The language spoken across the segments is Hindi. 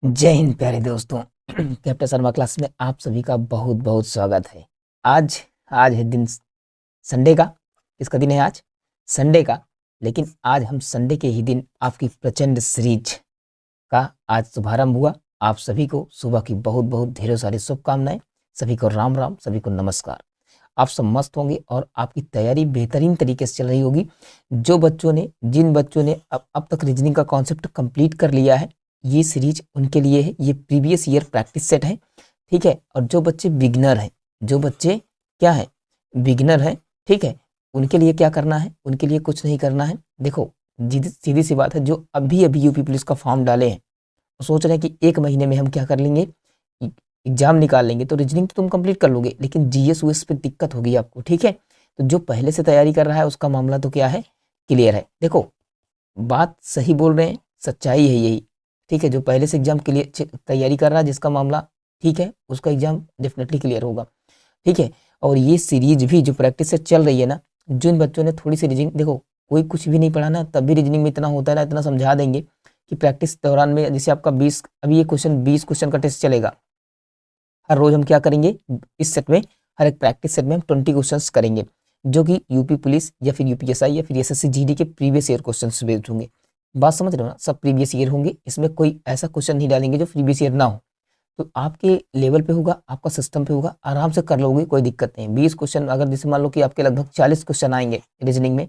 जय हिंद प्यारे दोस्तों। कैप्टन शर्मा क्लास में आप सभी का बहुत बहुत स्वागत है। आज आज है दिन संडे का। किसका दिन है आज? संडे का। लेकिन आज हम संडे के ही दिन आपकी प्रचंड सीरीज का आज शुभारंभ हुआ। आप सभी को सुबह की बहुत बहुत ढेरों सारी शुभकामनाएं। सभी को राम राम, सभी को नमस्कार। आप सब मस्त होंगे और आपकी तैयारी बेहतरीन तरीके से चल रही होगी। जिन बच्चों ने अब तक रीजनिंग का कॉन्सेप्ट कंप्लीट कर लिया है, ये सीरीज उनके लिए है। ये प्रीवियस ईयर प्रैक्टिस सेट है, ठीक है। और जो बच्चे बिगनर हैं, जो बच्चे क्या है, बिगनर हैं, ठीक है, उनके लिए क्या करना है? उनके लिए कुछ नहीं करना है। देखो, सीधी सी बात है, जो अभी अभी यूपी पुलिस का फॉर्म डाले हैं, सोच रहे हैं कि 1 महीने में हम क्या कर लेंगे, एग्जाम निकाल लेंगे। तो रीजनिंग तो तुम कंप्लीट कर लोगे, लेकिन जीएस वीएस पे दिक्कत होगी आपको, ठीक है। तो जो पहले से तैयारी कर रहा है उसका मामला तो क्या है, क्लियर है। देखो, बात सही बोल रहे हैं, सच्चाई है यही, ठीक है। जो पहले से एग्जाम क्लियर तैयारी कर रहा है, जिसका मामला ठीक है, उसका एग्जाम डेफिनेटली क्लियर होगा, ठीक है। और ये सीरीज भी जो प्रैक्टिस से चल रही है ना, जिन बच्चों ने थोड़ी सी रीजनिंग, देखो कोई कुछ भी नहीं पढ़ा ना, तब भी रीजनिंग में इतना होता है ना, इतना समझा देंगे कि प्रैक्टिस दौरान में, जैसे आपका 20, अभी ये क्वेश्चन 20 क्वेश्चन का टेस्ट चलेगा। हर रोज हम क्या करेंगे, इस सेट में, हर एक प्रैक्टिस सेट में हम 20 क्वेश्चंस करेंगे, जो कि यूपी पुलिस या फिर यूपीएसआई या फिर एसएससी जीडी के प्रीवियस ईयर क्वेश्चंस बेस्ड होंगे। बात समझ रहे हो ना? सब प्रीवियस ईयर होंगे, इसमें कोई ऐसा क्वेश्चन नहीं डालेंगे जो प्रीवियस ईयर ना हो। तो आपके लेवल पे होगा, आपका सिस्टम पे होगा, आराम से कर लोगे, कोई दिक्कत नहीं। 20 क्वेश्चन, अगर जैसे मान लो कि आपके लगभग 40 क्वेश्चन आएंगे रीजनिंग में,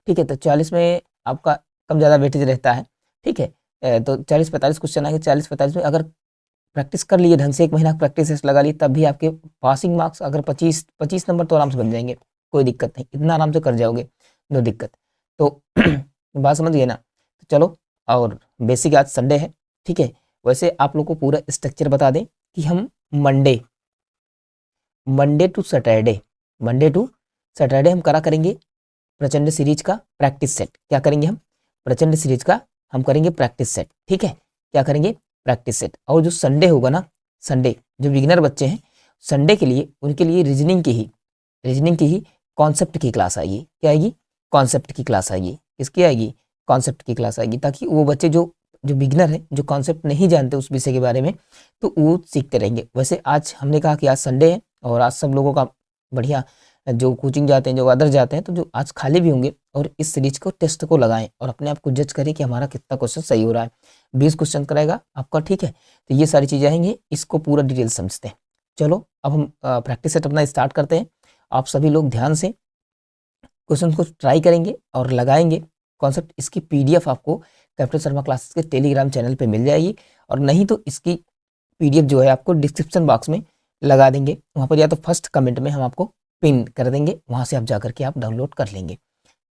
ठीक है, तो 40 में आपका कम ज़्यादा वेटेज रहता है, ठीक है। तो 40-45 क्वेश्चन आएंगे, 40-45 में अगर प्रैक्टिस कर लिए ढंग से, 1 महीना प्रैक्टिस लगा ली, तब भी आपके पासिंग मार्क्स अगर 25 नंबर तो आराम से बन जाएंगे, कोई दिक्कत नहीं, इतना आराम से कर जाओगे, नो दिक्कत। तो बात समझ गए ना? तो चलो, और बेसिक आज संडे है, ठीक है। वैसे आप लोग को पूरा स्ट्रक्चर बता दें कि हम मंडे मंडे टू सैटरडे हम करा करेंगे प्रचंड सीरीज का प्रैक्टिस सेट। क्या करेंगे हम? प्रचंड सीरीज का हम करेंगे प्रैक्टिस सेट, ठीक है। क्या करेंगे? Practice set. और जो संडे होगा ना, संडे जो बिगिनर बच्चे हैं, संडे के लिए उनके लिए रीजनिंग की ही कॉन्सेप्ट की क्लास आएगी। क्या आएगी? कॉन्सेप्ट की क्लास आएगी। किसकी आएगी? कॉन्सेप्ट की क्लास आएगी, ताकि वो बच्चे जो जो बिगिनर है, जो कॉन्सेप्ट नहीं जानते उस विषय के बारे में, तो वो सीखते रहेंगे। वैसे आज हमने कहा कि आज संडे है और आज सब लोगों का बढ़िया, जो कोचिंग जाते हैं, जो अदर जाते हैं, तो जो आज खाली भी होंगे, और इस सीरीज को टेस्ट को लगाएं और अपने आप को जज करें कि हमारा कितना क्वेश्चन सही हो रहा है। 20 क्वेश्चन कराएगा आपका, ठीक है। तो ये सारी चीज़ें आएंगी, इसको पूरा डिटेल समझते हैं। चलो, अब हम प्रैक्टिस सेट अपना स्टार्ट करते हैं। आप सभी लोग ध्यान से क्वेश्चन को ट्राई करेंगे और लगाएंगे कॉन्सेप्ट। इसकी पीडीएफ आपको कैप्टन शर्मा क्लासेस के टेलीग्राम चैनल पे मिल जाएगी, और नहीं तो इसकी पीडीएफ जो है आपको डिस्क्रिप्शन बॉक्स में लगा देंगे, वहाँ पर या तो फर्स्ट कमेंट में हम आपको पिन कर देंगे, वहाँ से आप जा करके आप डाउनलोड कर लेंगे।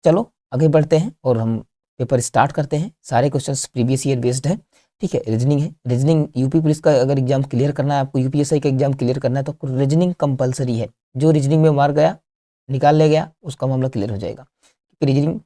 चलो आगे बढ़ते हैं और हम पेपर स्टार्ट करते हैं। सारे क्वेश्चंस प्रीवियस ईयर बेस्ड है, ठीक है। रीजनिंग है, रीजनिंग यूपी पुलिस का अगर एग्जाम क्लियर करना है आपको, यूपीएसआई का एग्जाम क्लियर करना है, तो आपको रीजनिंग कंपलसरी है। जो रीजनिंग में मार गया, निकाल ले गया, उसका मामला क्लियर हो जाएगा। रीजनिंग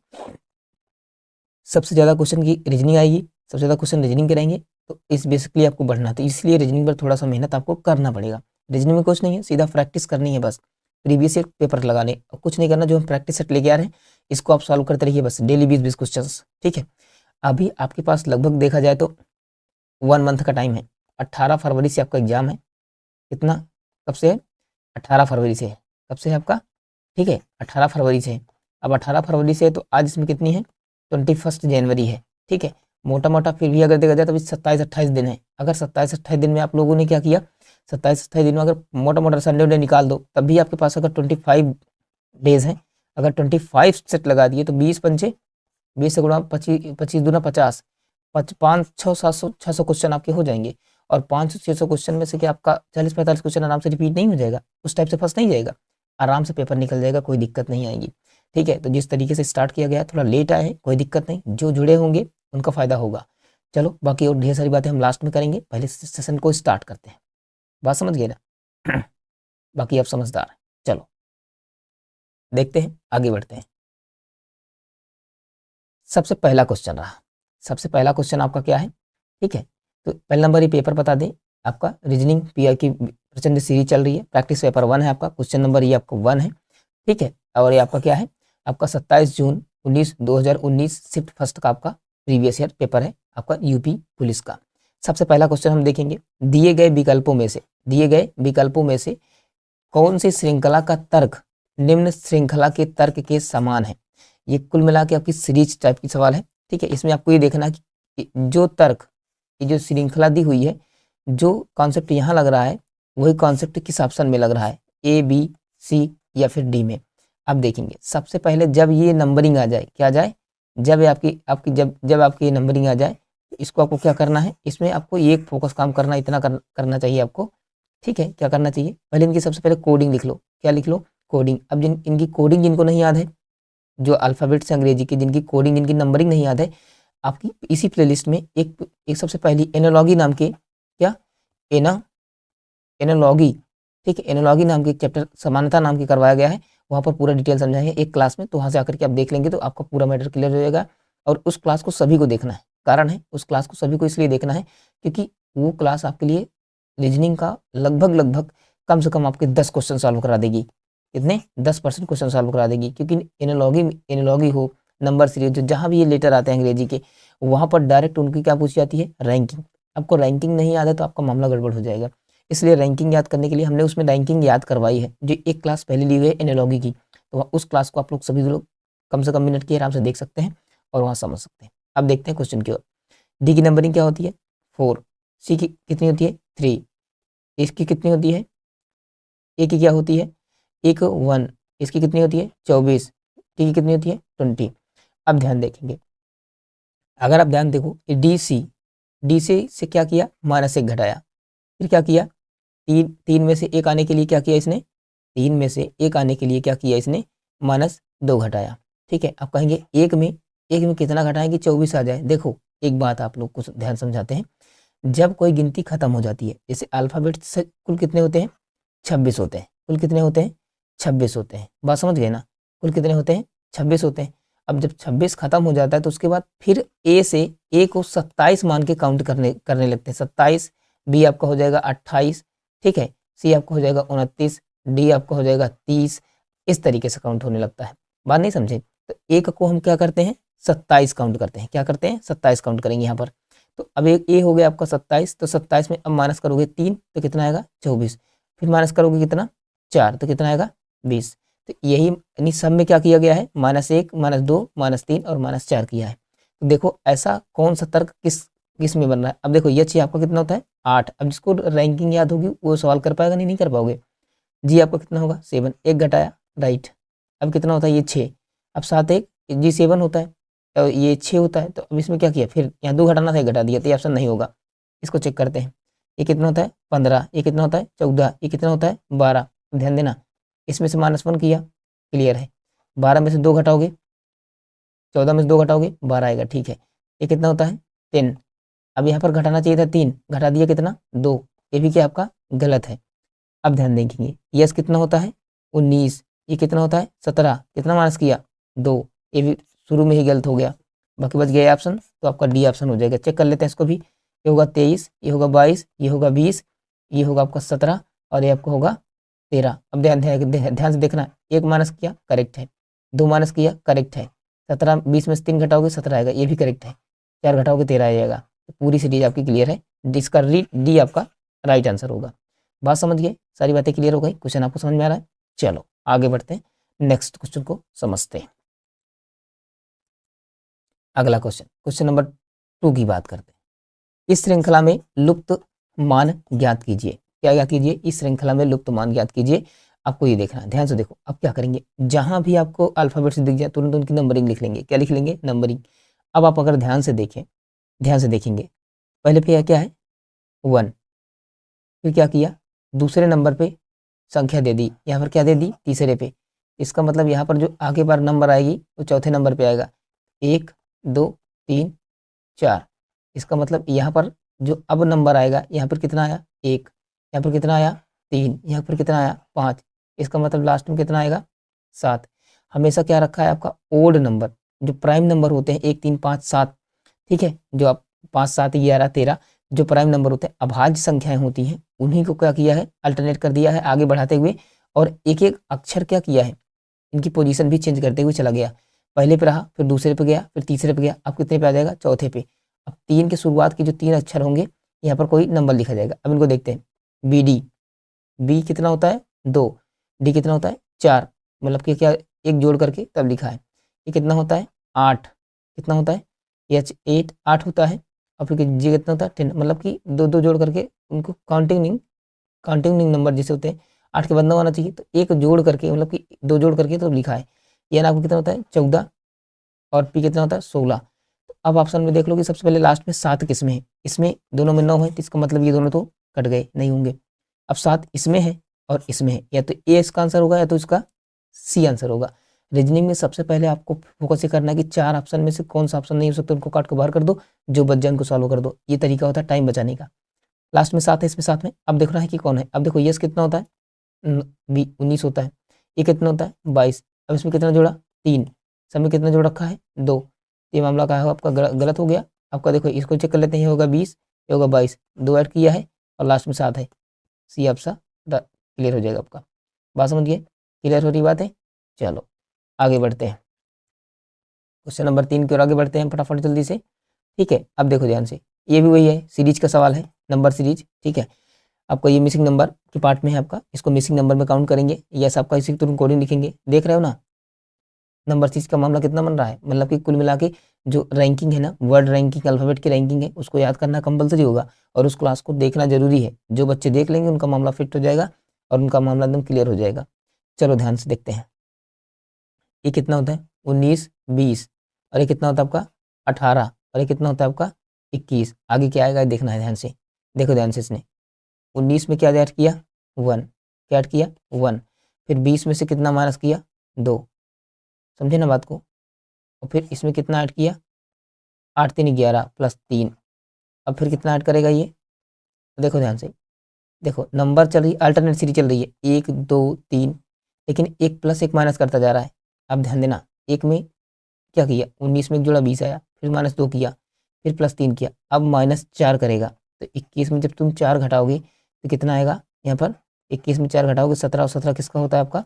सबसे ज़्यादा क्वेश्चन की रीजनिंग आएगी, सबसे ज़्यादा क्वेश्चन रीजनिंग के रहेंगे। तो इस बेसिकली आपको बढ़ना, तो इसलिए रीजनिंग पर थोड़ा सा मेहनत आपको करना पड़ेगा। रीजनिंग में कुछ नहीं है, सीधा प्रैक्टिस करनी है बस, प्रीवियस ईयर पेपर लगाने, और कुछ नहीं करना। जो हम प्रैक्टिस सेट लेके आ रहे हैं, इसको आप सॉल्व करते रहिए बस, डेली 20-20 क्वेश्चन, ठीक है। अभी आपके पास लगभग देखा जाए तो 1 मंथ का टाइम है। 18 फरवरी से आपका एग्जाम है। कितना, कब से है? 18 फरवरी से है। कब से है आपका? ठीक है, 18 फरवरी से है। अब 18 फरवरी से है, तो आज इसमें कितनी है? 21 जनवरी है, ठीक है। मोटा मोटा फिर भी अगर देखा जाए तो 27-28 दिन है। अगर 27-28 दिन में आप लोगों ने क्या किया, 27-28 दिन में अगर मोटा मोटा संडे वनडे निकाल दो, तब भी आपके पास अगर 25 डेज हैं, अगर 25 सेट लगा दिए, तो 20 पंचे 20 से गुणा 25, 25 दूना 50, 500-600 क्वेश्चन आपके हो जाएंगे। और 500-600 क्वेश्चन में से क्या आपका 40-45 क्वेश्चन आराम से रिपीट नहीं हो जाएगा? उस टाइप से फंस नहीं जाएगा, आराम से पेपर निकल जाएगा, कोई दिक्कत नहीं आएगी, ठीक है। तो जिस तरीके से स्टार्ट किया गया, थोड़ा लेट आए हैं, कोई दिक्कत नहीं, जो जुड़े होंगे उनका फायदा होगा। चलो, बाकी और ढेर सारी बातें हम लास्ट में करेंगे, पहले सेशन को स्टार्ट करते हैं। बात समझ गए ना? बाकी आप समझदार हैं। चलो देखते हैं, आगे बढ़ते हैं। सबसे पहला क्वेश्चन रहा, सबसे पहला क्वेश्चन आपका क्या है, ठीक है। तो पहला नंबर ये पेपर बता दें, आपका रीजनिंग पीआई की प्रचंड सीरीज चल रही है, प्रैक्टिस पेपर 1 है आपका, क्वेश्चन नंबर ये आपका 1 है, ठीक है। और ये आपका क्या है, आपका 27 जून 2019 शिफ्ट फर्स्ट का आपका प्रीवियस ईयर पेपर है, आपका यूपी पुलिस का। सबसे पहला क्वेश्चन हम देखेंगे, दिए गए विकल्पों में से कौन सी श्रृंखला का तर्क निम्न श्रृंखला के तर्क के समान है। ये कुल मिला के आपकी सीरीज टाइप की सवाल है, ठीक है। इसमें आपको ये देखना कि जो तर्क, ये जो श्रृंखला दी हुई है, जो कॉन्सेप्ट यहाँ लग रहा है वही कॉन्सेप्ट किस ऑप्शन में लग रहा है, ए, बी, सी या फिर डी में। अब देखेंगे सबसे पहले जब ये नंबरिंग आ जाए, क्या आ जाए, जब आपकी ये नंबरिंग आ जाए, इसको आपको क्या करना है, इसमें आपको एक फोकस काम करना, इतना करना चाहिए आपको, ठीक है। क्या करना चाहिए, पहले इनकी सबसे पहले कोडिंग लिख लो। क्या लिख लो, कोडिंग। अब इनकी कोडिंग जिनको नहीं याद है, जो अल्फ़ाबेट से अंग्रेजी की जिनकी कोडिंग, इनकी नंबरिंग नहीं याद है, आपकी इसी प्लेलिस्ट में एक सबसे पहली एनालॉगी नाम के, क्या, एनालॉगी, ठीक है, एनालॉगी नाम के चैप्टर, समानता नाम की करवाया गया है। वहाँ पर पूरा डिटेल समझाएंगे एक क्लास में, तो वहाँ से आकर के आप देख लेंगे तो आपका पूरा मैटर क्लियर हो जाएगा। और उस क्लास को सभी को देखना है, कारण है उस क्लास को सभी को इसलिए देखना है क्योंकि वो क्लास आपके लिए रीजनिंग का लगभग कम से कम आपके 10 क्वेश्चन सॉल्व करा देगी। कितने, 10% क्वेश्चन सॉल्व करा देगी, क्योंकि एनालॉगी हो, नंबर सीरीज, जो जहाँ भी ये लेटर आते हैं अंग्रेजी के, वहाँ पर डायरेक्ट उनकी क्या पूछी जाती है, रैंकिंग। आपको रैंकिंग नहीं याद है तो आपका मामला गड़बड़ हो जाएगा। इसलिए रैंकिंग याद करने के लिए हमने उसमें रैंकिंग याद करवाई है, जो एक क्लास पहले ली हुई है एनालॉगी की। तो उस क्लास को आप लोग सभी लोग कम से कम मिनट की आराम से देख सकते हैं और वहाँ समझ सकते हैं। अब देखते हैं क्वेश्चन की ओर। डी की नंबरिंग क्या होती है, 4। सी की कितनी होती है, 3। इसकी कितनी होती है, ए की क्या होती है, 1। इसकी कितनी होती है, 24। टी की कितनी होती है, 20। अब ध्यान देखेंगे, अगर आप ध्यान देखो, डी से क्या किया, -1 घटाया, फिर क्या किया, तीन में से एक आने के लिए क्या किया इसने, 3 में से एक आने के लिए क्या किया इसने, -2 घटाया, ठीक है। आप कहेंगे एक में कितना घटाएं कि 24 आ जाए। देखो एक बात आप लोग को ध्यान समझाते हैं, जब कोई गिनती खत्म हो जाती है, जैसे अल्फ़ाबेट से कुल कितने होते हैं, 26 होते हैं, कुल कितने होते हैं, 26 होते हैं, बात समझ गए ना, कुल कितने होते हैं, 26 होते हैं। अब जब 26 खत्म हो जाता है तो उसके बाद फिर ए को 27 मान के काउंट करने लगते हैं, 27, बी आपका हो जाएगा 28, ठीक है, सी आपका हो जाएगा 29, डी आपका हो जाएगा 30, इस तरीके से काउंट होने लगता है। बात नहीं समझे, तो एक को हम क्या करते हैं, 27 काउंट करते हैं, क्या करते हैं, 27 काउंट करेंगे यहाँ पर। तो अब एक ए हो गया आपका 27, तो 27 में अब माइनस करोगे 3 तो कितना आएगा, 24, फिर माइनस करोगे कितना, 4 तो कितना आएगा, 20। तो यही यानी सब में क्या किया गया है, -1, -2, -3 और -4 किया है। तो देखो ऐसा कौन सा तर्क किस में बन रहा है। अब देखो ये आपका कितना होता है, 8। अब जिसको रैंकिंग याद होगी वो सवाल कर पाएगा, नहीं कर पाओगे। जी आपका कितना होगा, 7, 1 घटाया, राइट। अब कितना होता है, ये 6, अब 7 1 जी 7 होता है, तो ये 6 होता है। तो अब इसमें क्या किया, फिर यहाँ 2 घटाना था, घटा दिया, तो ये ऑप्शन नहीं होगा। इसको चेक करते हैं, ये कितना होता है, 15, ये कितना होता है, 14, ये कितना होता है, 12। ध्यान देना, इसमें से -1 किया, क्लियर है। 12 में से 2 घटाओगे, 14 में से 2 घटाओगे, 12 आएगा, ठीक है। ये कितना होता है, 10। अब यहाँ पर घटाना चाहिए था 3, घटा दिया कितना, 2, ये भी क्या आपका गलत है। अब ध्यान देखेंगे, यस कितना होता है, 19, ये कितना होता है, 17, कितना माइनस किया, 2, ये भी शुरू में ही गलत हो गया, बाकी बच गया ऑप्शन, तो आपका डी ऑप्शन हो जाएगा। चेक कर लेते हैं इसको भी, ये होगा 23, ये होगा 22, ये होगा 20, ये होगा आपका 17 और ये आपका होगा 13। अब ध्यान से देखना, 1 माइनस किया, करेक्ट है, 2 माइनस किया, करेक्ट है, 17, 20 में से 3 घटाओगे 17 आएगा, ये भी करेक्ट है, 4 घटाओगे 13 आ जाएगा। तो पूरी सीरीज आपकी क्लियर है, जिसका डी आपका राइट आंसर होगा। बात समझ गए, सारी बातें क्लियर हो गई, क्वेश्चन आपको समझ में आ रहा है। चलो आगे बढ़ते हैं, नेक्स्ट क्वेश्चन को समझते हैं। अगला क्वेश्चन नंबर 2 की बात करते हैं। इस श्रृंखला में लुप्त मान ज्ञात कीजिए। क्या ज्ञात कीजिए, इस श्रृंखला में लुप्त मान ज्ञात कीजिए। आपको ये देखना है, ध्यान से देखो। अब क्या करेंगे, जहां भी आपको अल्फाबेट से दिख जाए तुरंत उनकी नंबरिंग लिख लेंगे। क्या लिख लेंगे, नंबरिंग। अब आप अगर ध्यान से देखेंगे, पहले पे क्या है, 1, फिर क्या किया, दूसरे नंबर पे संख्या दे दी, यहाँ पर क्या दे दी, तीसरे पे। इसका मतलब यहाँ पर जो आगे बार नंबर आएगी वो चौथे नंबर पे आएगा, 1 2 3 4। इसका मतलब यहाँ पर जो अब नंबर आएगा, यहाँ पर कितना आया, 1, यहाँ पर कितना आया, 3, यहाँ पर कितना आया, 5। इसका मतलब लास्ट में कितना आएगा, 7। हमेशा क्या रखा है आपका, ओड नंबर, जो प्राइम नंबर होते हैं 1 3 5 7, ठीक है, जो आप 5 7 11 13 जो प्राइम नंबर होते हैं, अभाज्य संख्याएं होती हैं, उन्हीं को क्या किया है, अल्टरनेट कर दिया है आगे बढ़ाते हुए, और एक एक अक्षर क्या किया है, इनकी पोजीशन भी चेंज करते हुए चला गया। पहले पे रहा, फिर दूसरे पे गया, फिर तीसरे पे गया, अब कितने पे आ जाएगा, चौथे पे। अब 3 के शुरुआत के जो 3 अक्षर होंगे यहाँ पर कोई नंबर लिखा जाएगा। अब इनको देखते हैं, बी डी, बी कितना होता है 2, डी कितना होता है 4, मतलब कि क्या एक जोड़ करके तब लिखा है। ये कितना होता है 8, कितना होता है एच 8 8 होता है, और फिर जी कितना होता है 10, मतलब कि दो दो जोड़ करके उनको काउंटिंग नंबर जैसे होते हैं 8 के बाद 9 आना चाहिए, तो एक जोड़ करके मतलब कि दो जोड़ करके तो लिखा है। ये आपको कितना होता है 14, और पी कितना होता है 16। तो अब ऑप्शन में देख लो कि सबसे पहले लास्ट में 7 किसमें है, इसमें दोनों में 9 है, तो इसका मतलब ये दोनों तो कट गए, नहीं होंगे। अब 7 इसमें है और इसमें है, या तो ए इसका आंसर होगा या तो इसका सी आंसर होगा। रीजनिंग में सबसे पहले आपको फोकस ये करना है कि 4 ऑप्शन में से कौन सा ऑप्शन नहीं हो सकता, उनको काट के बाहर कर दो, जो बच जाए उनको सॉल्व कर दो। ये तरीका होता है टाइम बचाने का। लास्ट में 7 है, इसमें 7 में अब देख रहा है कि कौन है। अब देखो यस कितना होता है 19 होता है, ये कितना होता है 22। अब इसमें कितना जोड़ा 3, सब में कितना जोड़ रखा है 2। ये मामला क्या है आपका गलत हो गया आपका। देखो इसको चेक कर लेते हैं, ये होगा 20, ये होगा 22, 2 ऐड किया है और लास्ट में 7 है। सी आपसा क्लियर हो जाएगा आपका। बात समझिए, क्लियर हो रही बात है। चलो आगे बढ़ते हैं, क्वेश्चन नंबर 3 की ओर आगे बढ़ते हैं फटाफट जल्दी से। ठीक है, अब देखो ध्यान से, ये भी वही है, सीरीज का सवाल है, नंबर सीरीज। ठीक है, आपको ये मिसिंग नंबर के पार्ट में है आपका, इसको मिसिंग नंबर में काउंट करेंगे। यस आपका इसी तुरंत कोडिंग लिखेंगे, देख रहे हो ना नंबर सीरीज का मामला कितना बन रहा है। मतलब कि कुल मिला के जो रैंकिंग है ना, वर्ड रैंकिंग, अल्फाबेट की रैंकिंग है, उसको याद करना कंपलसरी होगा और उस क्लास को देखना जरूरी है। जो बच्चे देख लेंगे उनका मामला फिट हो जाएगा और उनका मामला एकदम क्लियर हो जाएगा। चलो ध्यान से देखते हैं, ये कितना होता है 19 20, और ये कितना होता है आपका 18, और ये कितना होता है आपका 21। आगे क्या आएगा देखना है ध्यान से, देखो ध्यान से। इसने 19 में क्या ऐड किया 1, क्या ऐड किया 1, फिर 20 में से कितना माइनस किया 2, समझे ना बात को। और फिर इसमें कितना ऐड किया 8 3 11 प्लस 3, अब फिर कितना ऐड करेगा ये, देखो ध्यान से। देखो नंबर चल रही अल्टरनेट सीरीज चल रही है 1 2 3, लेकिन एक प्लस एक माइनस करता जा रहा है। अब ध्यान देना, एक में क्या किया 19 में एक जोड़ा 20 आया, फिर -2 किया, फिर +3 किया, अब -4 करेगा। तो 21 में जब तुम 4 घटाओगे तो कितना आएगा यहाँ पर, 21 में 4 घटाओगे 17, और 17 किसका होता है आपका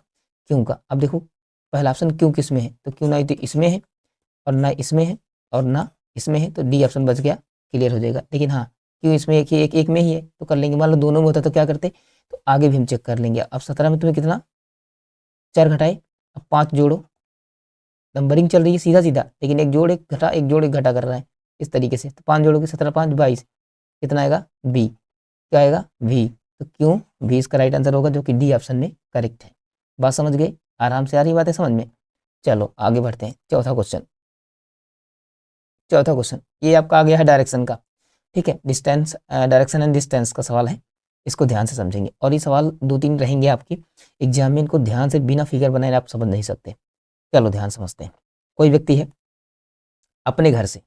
क्यों का। अब देखो पहला ऑप्शन क्यों किस में है, तो क्यों ना तो इसमें है और ना इसमें है और ना इसमें है, तो डी ऑप्शन बच गया, क्लियर हो जाएगा। लेकिन हाँ क्यों इसमें एक ही एक में ही है तो कर लेंगे, मान लो दोनों में होता तो क्या करते, तो आगे भी हम चेक कर लेंगे। अब 17 में तुम्हें कितना 4 घटाए, अब 5 जोड़ो, नंबरिंग चल रही है सीधा सीधा, लेकिन एक जोड़ एक घटा एक जोड़ एक घटा कर रहा है इस तरीके से। तो 5 जोड़ोगे 17 5 22, कितना आएगा बी, क्या आएगा वी। तो क्यों वी इसका राइट आंसर होगा, जो कि डी ऑप्शन में करेक्ट है। बात समझ गए, आराम से आ रही बात है समझ में। चलो आगे बढ़ते हैं, चौथा क्वेश्चन ये आपका आ गया है डायरेक्शन का। ठीक है, डिस्टेंस डायरेक्शन एंड डिस्टेंस का सवाल है, इसको ध्यान से समझेंगे। और ये सवाल 2-3 रहेंगे आपकी एग्जाम में, इनको ध्यान से बिना फिगर बनाए आप समझ नहीं सकते। चलो ध्यान समझते हैं। कोई व्यक्ति है अपने घर से,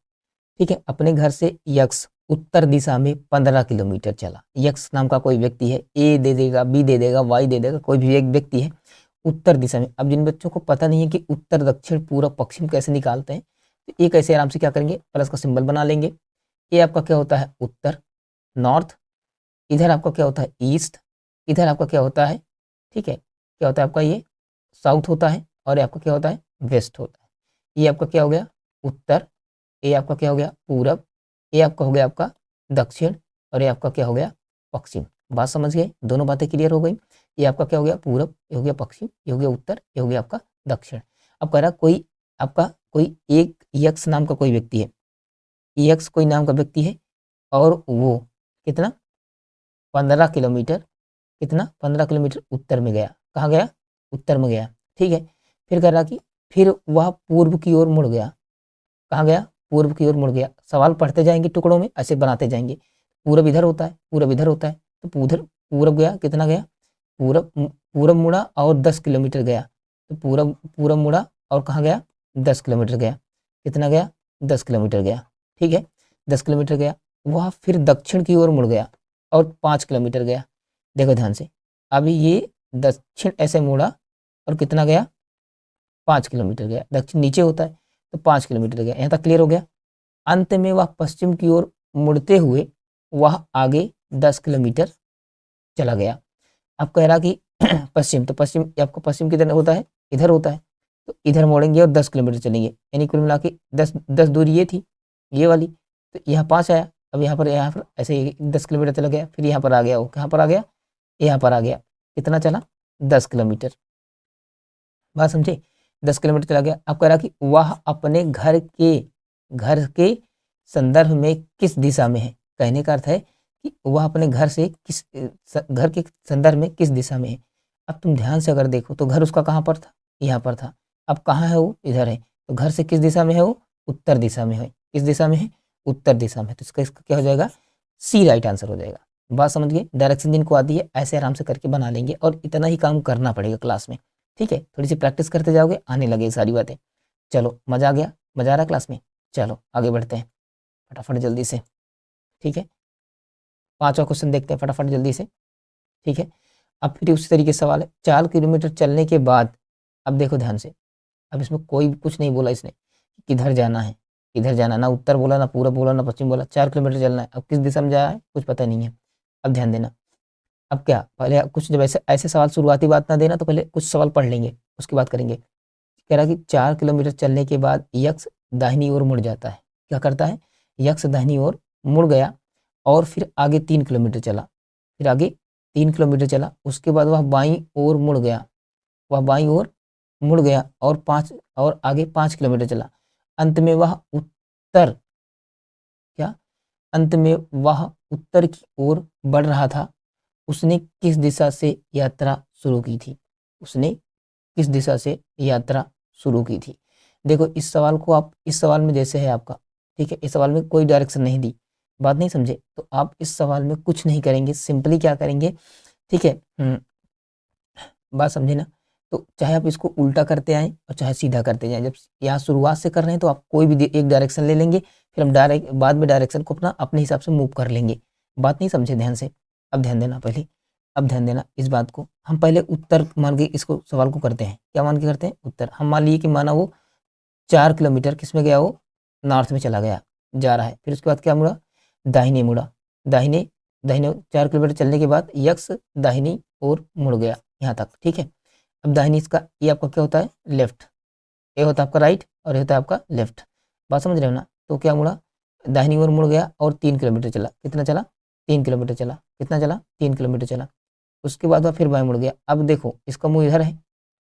ठीक है, अपने घर से यक्स उत्तर दिशा में 15 किलोमीटर चला। यक्स नाम का कोई व्यक्ति है, ए दे देगा, बी दे देगा, वाई दे देगा, कोई भी एक व्यक्ति है उत्तर दिशा में। अब जिन बच्चों को पता नहीं है कि उत्तर दक्षिण पूर्व पश्चिम कैसे निकालते हैं, तो ये कैसे आराम से क्या करेंगे, प्लस का सिंबल बना लेंगे। ये आपका क्या होता है उत्तर नॉर्थ, इधर आपका क्या होता है ईस्ट, इधर आपका क्या होता है, ठीक है, क्या होता है आपका ये साउथ होता है, और ये आपका क्या होता है वेस्ट होता है। ये आपका क्या हो गया उत्तर, ये आपका क्या हो गया पूरब, ये आपका हो गया आपका दक्षिण, और ये आपका क्या हो गया पश्चिम। बात समझ गए, दोनों बातें क्लियर हो गई। ये आपका क्या हो गया पूरब, ये हो गया पश्चिम, ये हो गया उत्तर, ये हो गया आपका दक्षिण। अब कह रहा कोई आपका कोई एक यक्स नाम का कोई व्यक्ति है, यक्स कोई नाम का व्यक्ति है, और वो कितना 15 किलोमीटर, कितना 15 किलोमीटर उत्तर में गया। कहाँ गया उत्तर में गया, ठीक है। फिर कह रहा कि फिर वह पूर्व की ओर मुड़ गया। कहाँ गया पूर्व की ओर मुड़ गया। सवाल पढ़ते जाएंगे टुकड़ों में, ऐसे बनाते जाएंगे। पूरब इधर होता है, पूरब इधर होता है, तो उधर पूरब गया, कितना गया पूरब मुड़ा और 10 किलोमीटर गया। तो पूरब मुड़ा और कहाँ गया 10 किलोमीटर गया, कितना गया 10 किलोमीटर गया, ठीक है 10 किलोमीटर गया। वह फिर दक्षिण की ओर मुड़ गया और 5 किलोमीटर गया। देखो ध्यान से, अभी ये दक्षिण ऐसे मुड़ा और कितना गया 5 किलोमीटर गया। दक्षिण नीचे होता है तो 5 किलोमीटर गया, यहाँ तक क्लियर हो गया। अंत में वह पश्चिम की ओर मुड़ते हुए वह आगे 10 किलोमीटर चला गया। अब कह रहा कि पश्चिम, तो पश्चिम आपका पश्चिम किधर होता है इधर होता है, तो इधर मोड़ेंगे और 10 किलोमीटर चलेंगे, यानी कुल मिला के 10 दूरी ये थी ये वाली, तो यहाँ 5 आया। अब यहाँ पर ऐसे ही 10 किलोमीटर चला गया, फिर यहाँ पर आ गया, वो कहाँ पर आ गया, यहाँ पर आ गया, कितना चला 10 किलोमीटर। बात समझे, 10 किलोमीटर चला गया। अब कह रहा कि वह अपने घर के संदर्भ में किस दिशा में है। कहने का अर्थ है कि वह अपने घर से घर के संदर्भ में किस दिशा में है। अब तुम ध्यान से अगर देखो तो घर उसका कहाँ पर था, यहाँ पर था। अब कहाँ है वो, इधर है। तो घर से किस दिशा में है वो, उत्तर दिशा में है। किस दिशा में है, उत्तर दिशा में। तो इसका क्या हो जाएगा, सी राइट आंसर हो जाएगा। बात समझ गए, डायरेक्शन जिनको आती है ऐसे आराम से करके बना लेंगे, और इतना ही काम करना पड़ेगा क्लास में, ठीक है। थोड़ी सी प्रैक्टिस करते जाओगे, आने लगे सारी बातें। चलो, मजा आ गया, मजा आ रहा है क्लास में। चलो आगे बढ़ते हैं फटाफट जल्दी से, ठीक है। 5वां क्वेश्चन देखते हैं फटाफट जल्दी से, ठीक है। अब फिर उसी तरीके से सवाल है, 4 किलोमीटर चलने के बाद, अब देखो ध्यान से, अब इसमें कोई कुछ नहीं बोला इसने, किधर जाना है, किधर जाना, ना उत्तर बोला, ना पूरब बोला, ना पश्चिम बोला, 4 किलोमीटर चलना है। अब किस दिशा में जा रहा है कुछ पता नहीं है। अब ध्यान देना, अब क्या, पहले कुछ जब ऐसे सवाल शुरुआती बात ना देना, तो पहले कुछ सवाल पढ़ लेंगे, उसके बाद करेंगे। कह रहा कि 4 किलोमीटर चलने के बाद यक्ष दाहिनी ओर मुड़ जाता है। क्या करता है, यक्ष दाहिनी ओर मुड़ गया, और फिर आगे 3 किलोमीटर चला, फिर आगे 3 किलोमीटर चला। उसके बाद वह बाईं ओर मुड़ गया, वह बाईं ओर मुड़ गया, और आगे 5 किलोमीटर चला। अंत में वह उत्तर, क्या, अंत में वह उत्तर की ओर बढ़ रहा था। उसने किस दिशा से यात्रा शुरू की थी, उसने किस दिशा से यात्रा शुरू की थी। देखो इस सवाल को आप, इस सवाल में जैसे है आपका, ठीक है, इस सवाल में कोई डायरेक्शन नहीं दी, बात नहीं समझे, तो आप इस सवाल में कुछ नहीं करेंगे, सिंपली क्या करेंगे, ठीक है, बात समझे ना। तो चाहे आप इसको उल्टा करते आएँ और चाहे सीधा करते जाएं, जब यहाँ शुरुआत से कर रहे हैं तो आप कोई भी एक डायरेक्शन ले लेंगे, फिर हम डायरेक्ट बाद में डायरेक्शन को अपने हिसाब से मूव कर लेंगे। बात नहीं समझे ध्यान से, अब ध्यान देना पहले, अब ध्यान देना इस बात को। हम पहले उत्तर मान के इसको सवाल को करते हैं, क्या मान के करते हैं, उत्तर। हम मान लिए कि माना वो 4 किलोमीटर किस में गया, वो नॉर्थ में चला गया, जा रहा है। फिर उसके बाद क्या मुड़ा, दाहिने मुड़ा, दाहिने दाहिने 4 किलोमीटर चलने के बाद यक्ष दाहिनी ओर मुड़ गया, यहाँ तक, ठीक है। अब दाहिनी इसका, ये आपका क्या होता है, लेफ्ट, ये होता है आपका राइट, और ये होता है आपका लेफ्ट। बात समझ रहे हो ना। तो क्या मुड़ा, दाहिनी ओर मुड़ गया और 3 किलोमीटर चला। कितना चला, 3 किलोमीटर चला। कितना चला, 3 किलोमीटर चला। उसके बाद वह फिर बाएं मुड़ गया। अब देखो इसका मुंह इधर है,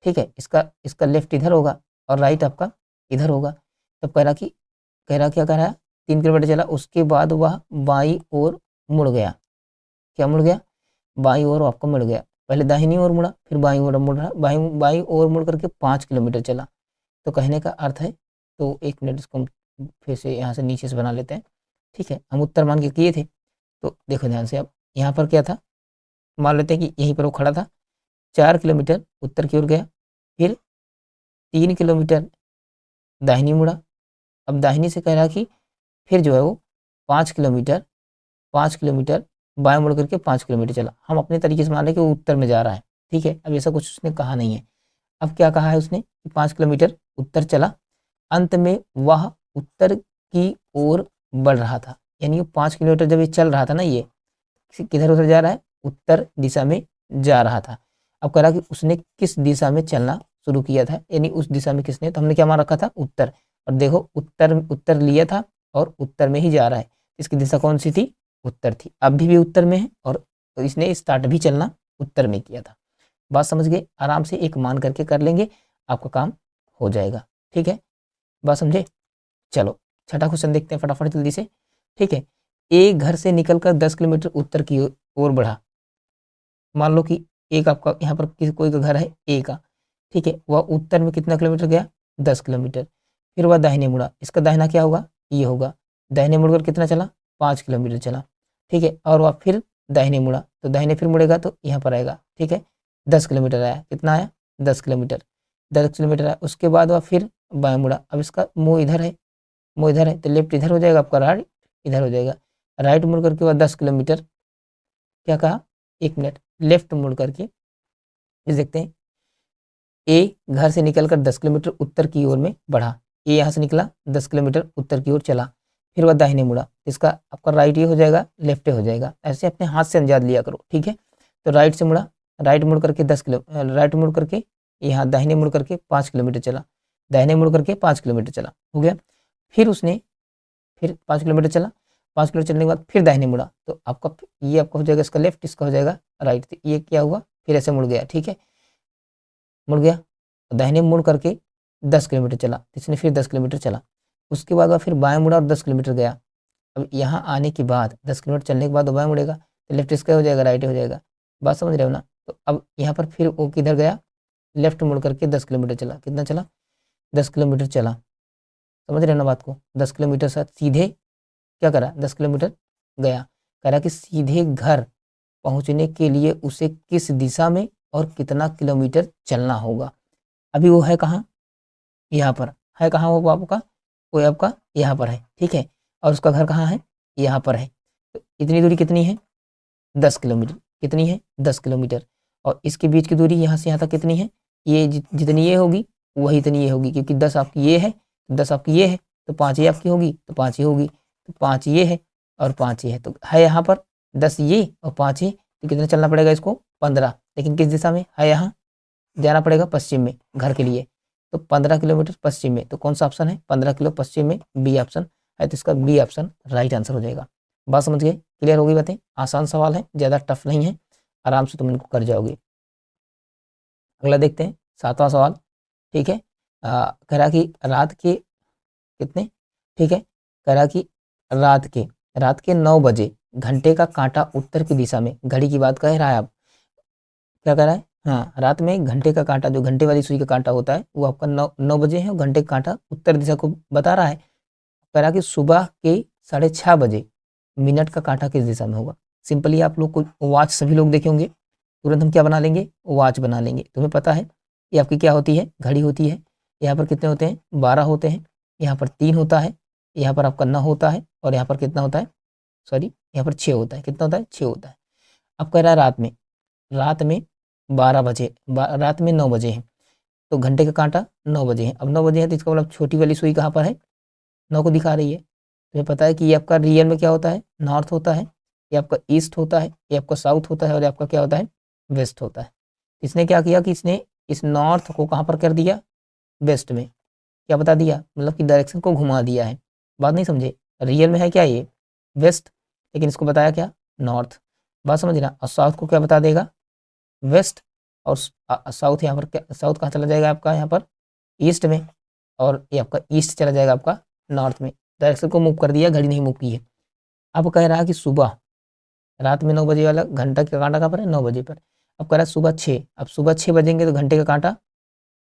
ठीक है, इसका लेफ्ट इधर होगा और राइट आपका इधर होगा। तब कह रहा क्या कह रहा है, 3 किलोमीटर चला, उसके बाद वह बाईं ओर मुड़ गया। क्या मुड़ गया, बाईं ओर आपका मुड़ गया। पहले दाहिनी ओर मुड़ा, फिर बाईं ओर मुड़ रहा, बाईं ओर मुड़ करके 5 किलोमीटर चला। तो कहने का अर्थ है, तो 1 मिनट इसको हम फिर से यहाँ से नीचे से बना लेते हैं, ठीक है। हम उत्तर मान के किए थे, तो देखो ध्यान से, अब यहाँ पर क्या था, मान लेते हैं कि यहीं पर वो खड़ा था। 4 किलोमीटर उत्तर की ओर गया, फिर 3 किलोमीटर दाहिनी मुड़ा। अब दाहिनी से कह रहा कि फिर जो है वो 5 किलोमीटर बाएं मुड़ करके 5 किलोमीटर चला। हम अपने तरीके से मान रहे कि वो उत्तर में जा रहा है, ठीक है। अब ऐसा कुछ उसने कहा नहीं है। अब क्या कहा है उसने कि 5 किलोमीटर उत्तर चला, अंत में वह उत्तर की ओर बढ़ रहा था। यानी 5 किलोमीटर जब ये चल रहा था ना, ये किधर उधर जा रहा है, उत्तर दिशा में जा रहा था। अब कह रहा कि उसने किस दिशा में चलना शुरू किया था, यानी उस दिशा में किसने, तो हमने क्या मान रखा था, उत्तर। और देखो उत्तर लिया था और उत्तर में ही जा रहा है। इसकी दिशा कौन सी थी, उत्तर थी। अभी भी उत्तर में है, और इसने स्टार्ट भी चलना उत्तर में किया था। बात समझ गए, आराम से एक मान करके कर लेंगे, आपका काम हो जाएगा, ठीक है। बात समझे। चलो 6ठा क्वेश्चन देखते हैं फटाफट जल्दी से, ठीक है। एक घर से निकलकर 10 किलोमीटर उत्तर की ओर बढ़ा। मान लो कि एक आपका यहाँ पर किसी कोई का घर है ए का, ठीक है। वह उत्तर में कितना किलोमीटर गया, 10 किलोमीटर। फिर वह दाहिने मुड़ा, इसका दाहिना क्या होगा, ये होगा। दाहिने मुड़कर कितना चला, 5 किलोमीटर चला, ठीक है। और वह फिर दाहिने मुड़ा, तो दाहिने फिर मुड़ेगा तो यहाँ पर आएगा, ठीक है। 10 किलोमीटर आया, कितना आया, 10 किलोमीटर, 10 किलोमीटर आया। उसके बाद वह फिर बाएं मुड़ा। अब इसका मुँह इधर है, मुँह इधर है, तो लेफ्ट इधर हो जाएगा आपका, राइट इधर हो जाएगा। राइट मुड़ करके बाद 10 किलोमीटर, क्या कहा, 1 मिनट, लेफ्ट मुड़ करके इस देखते हैं, ए घर से निकलकर 10 किलोमीटर उत्तर की ओर में बढ़ा। ए यहाँ से निकला, 10 किलोमीटर उत्तर की ओर चला, फिर वह दाहिने मुड़ा। इसका आपका राइट ये हो जाएगा, लेफ्ट हो जाएगा। ऐसे अपने हाथ से अंदाज लिया करो, ठीक है। तो राइट से मुड़ा, राइट मुड़ करके राइट मुड़ करके यहाँ दाहिने मुड़ करके 5 किलोमीटर चला, दाहिने मुड़ करके 5 किलोमीटर चला, हो गया। फिर उसने फिर 5 किलोमीटर चला, 5 किलोमीटर चलने के बाद फिर दाहिने मुड़ा तो आपका ये आपका हो जाएगा इसका लेफ्ट, इसका हो जाएगा राइट। तो ये क्या हुआ, फिर ऐसे मुड़ गया, ठीक है, मुड़ गया, दाहिने मुड़ करके 10 किलोमीटर चला, इसने फिर 10 किलोमीटर चला, उसके बाद वह फिर बाएं मुड़ा और 10 किलोमीटर गया। अब यहाँ आने के बाद 10 किलोमीटर चलने के बाद वो बाएं मुड़ेगा तो लेफ्ट इसका हो जाएगा, राइट हो जाएगा, बात समझ रहे हो ना। तो अब यहाँ पर फिर वो किधर गया, लेफ्ट मुड़ करके 10 किलोमीटर चला, कितना चला, 10 किलोमीटर चला, समझ रहे हो ना बात को। 10 किलोमीटर साथ सीधे क्या करा, 10 किलोमीटर गया, कह रहा कि सीधे घर पहुंचने के लिए उसे किस दिशा में और कितना किलोमीटर चलना होगा। अभी वो है कहाँ, यहाँ पर है, कहाँ वो आपका, वो आपका यहाँ पर है, ठीक है, और उसका घर कहाँ है, यहाँ पर है। तो इतनी दूरी कितनी है, 10 किलोमीटर, कितनी है, 10 किलोमीटर, और इसके बीच की दूरी यहाँ से यहाँ तक कितनी है, ये जितनी ये होगी वही इतनी ये होगी, क्योंकि 10 आपकी ये है, 10 आपकी ये है, तो 5 ये आपकी होगी, तो 5 ये होगी, तो 5 ये है और 5 ये है, तो है यहाँ पर 10 ये और 5 ये, तो कितना चलना पड़ेगा इसको, 15, लेकिन किस दिशा में है, यहाँ जाना पड़ेगा पश्चिम में घर के लिए, तो 15 किलोमीटर पश्चिम में, तो कौन सा ऑप्शन है, 15 किलो पश्चिम में, बी ऑप्शन है, तो इसका बी ऑप्शन राइट आंसर हो जाएगा। बात समझ गए, क्लियर होगी बातें, आसान सवाल है, ज़्यादा टफ नहीं है, आराम से तुम इनको कर जाओगे। अगला देखते हैं 7वां सवाल, ठीक है, कह रहा कि रात के कितने, ठीक है, कह रहा कि रात के 9 बजे घंटे का कांटा उत्तर की दिशा में, घड़ी की बात कह रहा है, आप क्या कह रहा है, हाँ, रात में घंटे का कांटा, जो घंटे वाली सुई का कांटा होता है वो आपका 9 बजे है, और घंटे का कांटा उत्तर दिशा को बता रहा है। कह रहा कि सुबह के 6:30 बजे मिनट का कांटा किस दिशा में होगा। सिंपली आप लोग को वॉच सभी लोग देखे होंगे, तुरंत हम क्या बना लेंगे, वॉच बना लेंगे। तुम्हें पता है ये आपकी क्या होती है, घड़ी होती है। यहाँ पर कितने होते हैं, 12 होते हैं, यहाँ पर 3 होता है, यहाँ पर आपका 9 होता है, और यहाँ पर कितना होता है, सॉरी यहाँ पर 6 होता है, कितना होता है, 6 होता है। अब कह रहा है रात में 12 बजे, रात में 9 बजे है, तो घंटे का कांटा 9 बजे है। अब 9 बजे है तो इसका मतलब छोटी वाली सुई कहाँ पर है, 9 को दिखा रही है। तुम्हें पता है कि ये आपका रियल में क्या होता है, नॉर्थ होता है, ये आपका ईस्ट होता है, ये आपका साउथ होता है, और ये आपका क्या होता है, वेस्ट होता है। इसने क्या किया कि इसने इस नॉर्थ को कहाँ पर कर दिया, वेस्ट में, क्या बता दिया, मतलब कि डायरेक्शन को घुमा दिया है। बात नहीं समझे, रियल में है क्या ये वेस्ट, लेकिन इसको बताया क्या, नॉर्थ। बात समझना, और साउथ को क्या बता देगा, वेस्ट, और साउथ यहाँ पर क्या, साउथ कहाँ चला जाएगा आपका, यहाँ पर ईस्ट में, और ये आपका ईस्ट चला जाएगा आपका नॉर्थ में। डायरेक्शन को मूव कर दिया, घड़ी नहीं मूव की है। अब कह रहा है कि सुबह, रात में 9 बजे वाला घंटा का कांटा कहाँ पर है, 9 बजे पर। अब कह रहा है सुबह 6, अब सुबह 6 बजेंगे तो घंटे का कांटा,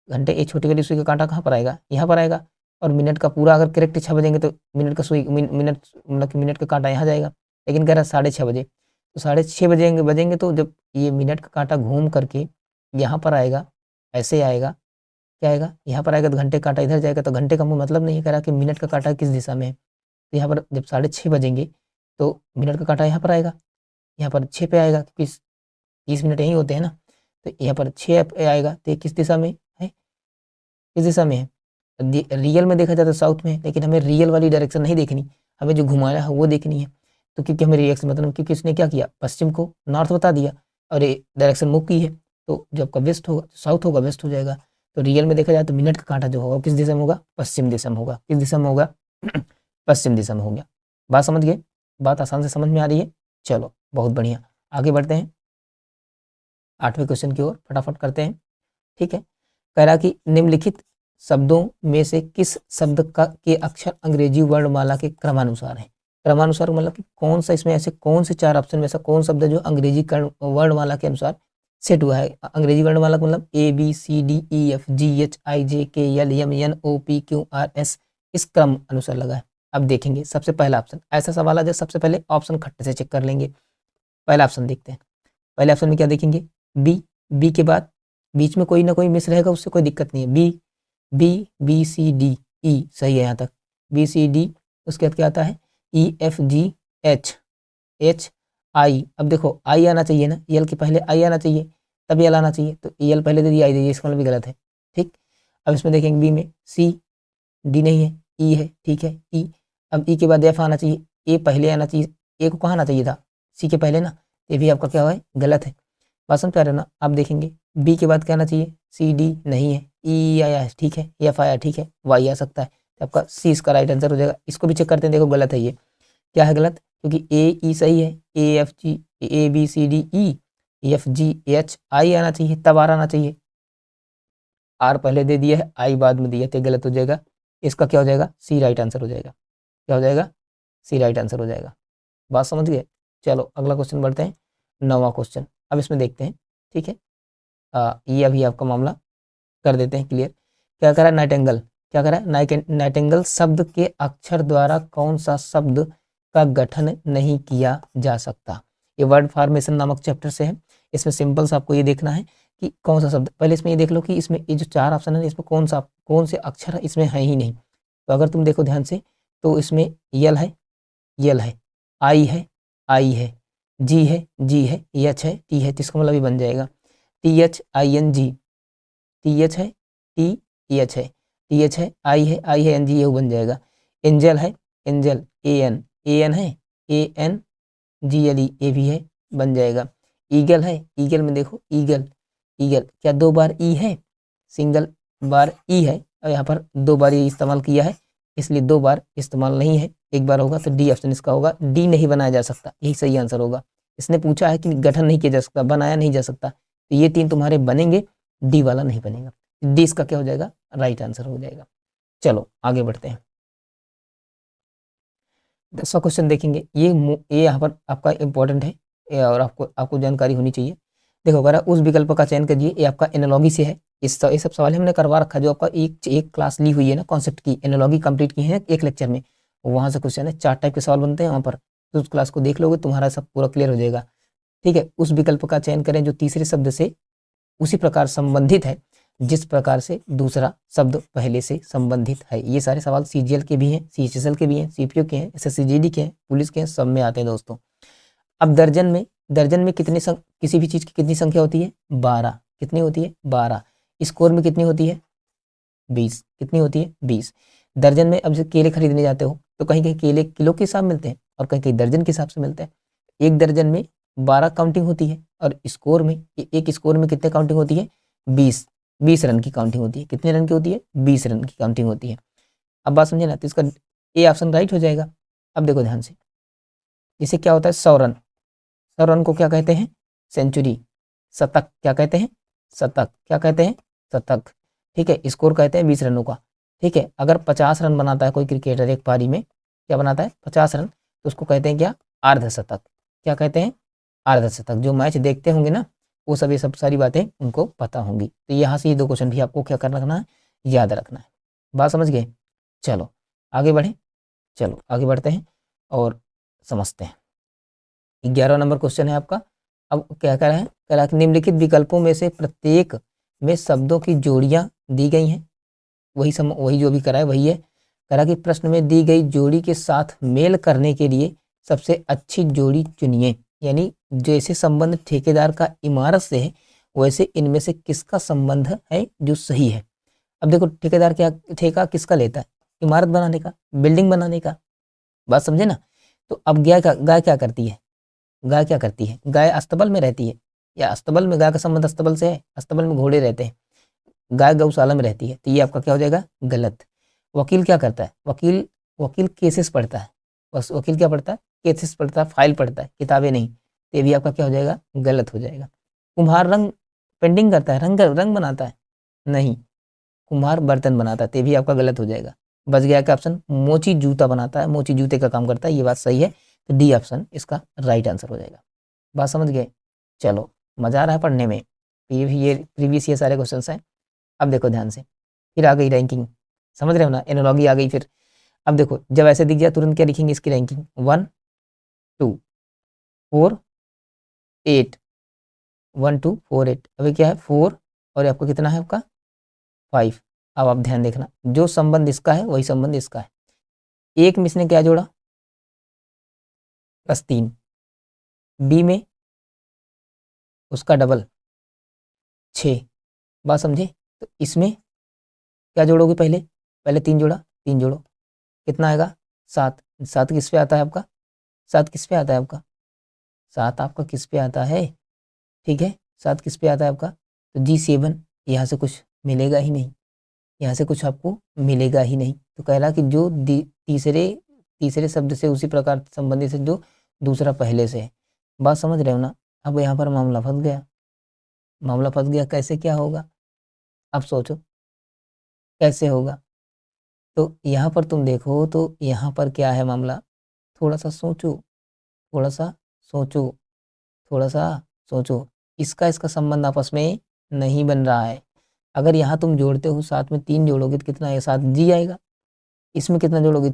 घंटे एक छोटी वाली सुई का कांटा कहाँ पर आएगा, यहाँ पर आएगा, और मिनट का पूरा अगर करेक्ट 6 बजेंगे तो मिनट का सुई मिनट मतलब कि मिनट का कांटा यहाँ जाएगा। लेकिन कह रहा है 6:30 बजे, तो 6:30 बजेंगे तो जब ये मिनट का कांटा घूम करके यहाँ पर आएगा, ऐसे आएगा, क्या आएगा, यहाँ पर आएगा, तो घंटे का कांटा इधर जाएगा, तो घंटे का मतलब नहीं है, कह रहा कि मिनट का कांटा किस दिशा में है। तो यहाँ पर जब 6:30 बजेंगे तो मिनट का कांटा यहाँ पर आएगा, यहाँ पर 6 पे आएगा, क्योंकि 30 मिनट यहीं होते हैं ना, तो यहाँ पर 6 पे आएगा, तो ये किस दिशा में है, किस दिशा में है, रियल में देखा जाए तो साउथ में है, लेकिन हमें रियल वाली डायरेक्शन नहीं देखनी, हमें जो घुमाया है वो देखनी है। तो क्योंकि हमें रिएक्शन मतलब, क्योंकि इसने क्या किया, पश्चिम को नॉर्थ बता दिया, और ये डायरेक्शन मूव की है, तो जो आपका वेस्ट होगा, साउथ होगा, वेस्ट हो जाएगा। तो रियल में देखा जाए तो मिनट का कांटा जो होगा किस दिशा में होगा, पश्चिम दिशा में होगा। किस दिशा में होगा, पश्चिम दिशा में हो गया। बात समझ गए, बात आसान से समझ में आ रही है। चलो बहुत बढ़िया, आगे बढ़ते हैं 8वें क्वेश्चन की ओर, फटाफट करते हैं, ठीक है। कह रहा कि निम्नलिखित शब्दों में से किस शब्द का के अक्षर अंग्रेजी वर्णमाला के क्रमानुसार है। क्रमानुसार मतलब कि कौन सा, इसमें ऐसे कौन से 4 ऑप्शन में ऐसा कौन शब्द है जो अंग्रेजी वर्णमाला के अनुसार सेट हुआ है। अंग्रेजी वर्णमाला का मतलब ABCDEFGHIJKLMNOPQRS, इस क्रम अनुसार लगा है। अब देखेंगे सबसे पहला ऑप्शन, ऐसा सवाल आ जाए सबसे पहले ऑप्शन खट्टे से चेक कर लेंगे। पहला ऑप्शन देखते हैं, पहले ऑप्शन में क्या देखेंगे, बी के बाद बीच में कोई ना कोई मिस रहेगा, उससे कोई दिक्कत नहीं है। BCDE सही है यहाँ तक, BCD, उसके बाद क्या आता है EFGHI। अब देखो आई आना चाहिए ना, EL के पहले आई आना चाहिए, तब EL आना चाहिए, तो EL पहले दे दिया, आई दे दिया, इसका मतलब भी गलत है, ठीक। अब इसमें देखेंगे बी में CD नहीं है, E है, ठीक है, E। अब E के बाद F आना चाहिए, A पहले आना चाहिए, A को कहाँ आना चाहिए था, C के पहले ना, ये भी आपका क्या हुआ है, गलत है। बात समझ पा रहे हो ना। आप देखेंगे B के बाद क्या आना चाहिए, CD नहीं है, E आया है, ठीक है, F आया, ठीक है, Y आ सकता है, तो आपका C इसका राइट आंसर हो जाएगा। इसको भी चेक करते हैं, देखो गलत है ये, क्या है गलत? क्योंकि ए ई सही है, A F G A B C D E F G H I आना चाहिए, तब आर आना चाहिए। आर पहले दे दिया है, आई बाद में दिया, तो गलत हो जाएगा। इसका क्या हो जाएगा? सी राइट आंसर हो जाएगा। क्या हो जाएगा? सी राइट आंसर हो जाएगा। बात समझ गए? चलो अगला क्वेश्चन बढ़ते हैं, 9वां क्वेश्चन। अब इसमें देखते हैं, ठीक है। ये अभी आपका मामला कर देते हैं क्लियर। क्या करा नाइटेंगल? क्या करा? नाइटेंगल शब्द के अक्षर द्वारा कौन सा शब्द का गठन नहीं किया जा सकता? ये वर्ड फॉर्मेशन नामक चैप्टर से है। इसमें सिंपल सा आपको ये देखना है कि कौन सा शब्द, पहले इसमें ये देख लो कि इसमें ये जो 4 ऑप्शन है इसमें कौन से अक्षर इसमें है ही नहीं। तो अगर तुम देखो ध्यान से तो इसमें यल है, यल है, आई है, जी है, एच है, टी है, तो इसका मतलब भी बन जाएगा T H I N G, T H है, टी एच है, टी एच है, आई है एन जी, ये बन जाएगा। एंजल है, एंजल ए एन है, A N G L E, ए भी है, बन जाएगा। ईगल है, ईगल में देखो ईगल, ईगल क्या 2 बार ई है? सिंगल बार ई है, और यहाँ पर 2 बार ये इस्तेमाल किया है, इसलिए 2 बार इस्तेमाल नहीं है, 1 बार होगा, तो डी ऑप्शन इसका होगा। डी नहीं बनाया जा सकता, यही सही आंसर होगा। इसने पूछा है कि गठन नहीं किया जा सकता, बनाया नहीं जा सकता, तो ये 3 तुम्हारे बनेंगे, डी वाला नहीं बनेगा। डी इसका क्या हो जाएगा? राइट आंसर हो जाएगा। चलो आगे बढ़ते हैं, 10वां क्वेश्चन देखेंगे। ये यहाँ पर आपका इंपॉर्टेंट है और आपको जानकारी होनी चाहिए। देखो अगर उस विकल्प का चयन करिए, ये आपका एनालॉगी से है। ये सब सवाल हमने करवा रखा है, जो आपका एक क्लास ली हुई है ना, कॉन्सेप्ट की एनालॉगी कंप्लीट की है एक लेक्चर में, वहाँ से क्वेश्चन है। 4 टाइप के सवाल बनते हैं वहाँ पर, तो उस क्लास को देख लोगे तुम्हारा सब पूरा क्लियर हो जाएगा। ठीक है, उस विकल्प का चयन करें जो तीसरे शब्द से उसी प्रकार संबंधित है जिस प्रकार से दूसरा शब्द पहले से संबंधित है। ये सारे सवाल सीजीएल के भी हैं, सीएचएसएल के भी हैं, सीपीओ के हैं, एसएससीजीडी के हैं, पुलिस के हैं, सब में आते हैं दोस्तों। अब दर्जन में किसी भी चीज की कितनी संख्या होती है? 12। कितनी होती है? 12। स्कोर में कितनी होती है? 20। कितनी होती है? 20। दर्जन में अब जब केले खरीदने जाते हो तो कहीं कहीं केले किलो के हिसाब मिलते हैं और कहीं कहीं दर्जन के हिसाब से मिलते हैं। एक दर्जन में 12 काउंटिंग होती है और स्कोर में एक स्कोर में कितने काउंटिंग होती है? 20 रन की काउंटिंग होती है। कितने रन की होती है? 20 रन की काउंटिंग होती है। अब बात समझे ना, तो इसका ए ऑप्शन राइट हो जाएगा। अब देखो ध्यान से, इसे क्या होता है? 100 रन। 100 रन को क्या कहते हैं? सेंचुरी। शतक क्या कहते हैं? शतक क्या कहते हैं? शतक। ठीक है, स्कोर कहते हैं 20 रनों का। ठीक है, अगर 50 रन बनाता है कोई क्रिकेटर एक पारी में, क्या बनाता है? 50 रन, तो उसको कहते हैं क्या? अर्धशतक। क्या कहते हैं? अर्धशतक। जो मैच देखते होंगे ना, वो सब ये सब सारी बातें उनको पता होंगी। तो यहाँ से ये 2 क्वेश्चन भी आपको क्या करना रखना है? याद रखना है। बात समझ गए? चलो आगे बढ़ें, चलो आगे बढ़ते हैं और समझते हैं। 11वां नंबर क्वेश्चन है आपका। अब क्या कह रहा है? कह रहा है कि निम्नलिखित विकल्पों में से प्रत्येक में शब्दों की जोड़ियां दी गई हैं। वही जो भी करा है वही है। कह रहा कि प्रश्न में दी गई जोड़ी के साथ मेल करने के लिए सबसे अच्छी जोड़ी चुनिए। यानी जैसे संबंध ठेकेदार का इमारत से है, वैसे इनमें से किसका संबंध है जो सही है। अब देखो ठेकेदार क्या ठेका किसका लेता है? इमारत बनाने का, बिल्डिंग बनाने का। बात समझे ना? तो अब गाय क्या करती है? गाय क्या करती है? गाय अस्तबल में रहती है, या अस्तबल में गाय का संबंध अस्तबल से है? अस्तबल में घोड़े रहते हैं, गाय गौशाला में रहती है। तो ये आपका क्या हो जाएगा? गलत। वकील क्या करता है? वकील केसेस पढ़ता है। बस वकील क्या पढ़ता है? केसेस पढ़ता है, फाइल पढ़ता है, किताबें नहीं। तो ये भी आपका क्या हो जाएगा? गलत हो जाएगा। कुम्हार पेंटिंग करता है, रंग बनाता है? नहीं, कुम्हार बर्तन बनाता है। तो ये भी आपका गलत हो जाएगा। बच गया क्या ऑप्शन? मोची जूता बनाता है, मोची जूते का काम करता है। ये बात सही है, तो डी ऑप्शन इसका राइट आंसर हो जाएगा। बात समझ गए? चलो मजा आ रहा है पढ़ने में। ये प्रीवियस ये सारे क्वेश्चंस हैं। अब देखो ध्यान से, फिर आ गई रैंकिंग। समझ रहे हो ना? एनालॉगी आ गई। फिर अब देखो, जब ऐसे दिख जाए तुरंत क्या लिखेंगे इसकी रैंकिंग? 1 2 4 8, 1 2 4 8। अभी क्या है? 4 और आपको कितना है? आपका 5। अब आप ध्यान देखना, जो संबंध इसका है वही संबंध इसका है। एक में इसने क्या जोड़ा? +3। बी में उसका डबल 6। बात समझे? तो इसमें क्या जोड़ोगे? पहले 3 जोड़ा, 3 जोड़ो, कितना आएगा? 7। 7 किस पे आता है आपका? 7 किस पे आता है आपका? 7 आपका किस पे आता है? ठीक है, 7 किस पे आता है आपका? तो G7। यहाँ से कुछ मिलेगा ही नहीं, यहाँ से कुछ आपको मिलेगा ही नहीं। तो कह रहा कि जो तीसरे शब्द से उसी प्रकार संबंधित है जो दूसरा पहले से है। बात समझ रहे हो ना। अब यहाँ पर मामला फंस गया, मामला फंस गया, कैसे क्या होगा, अब सोचो कैसे होगा। तो यहाँ पर तुम देखो तो यहाँ पर क्या है मामला, थोड़ा सा सोचो, थोड़ा सा सोचो, थोड़ा सा सोचो। इसका इसका संबंध आपस में नहीं बन रहा है। अगर यहाँ तुम जोड़ते हो, साथ में 3 जोड़ोगे तो कितना आएगा, 7 जी आएगा। इसमें कितना जोड़ोगे,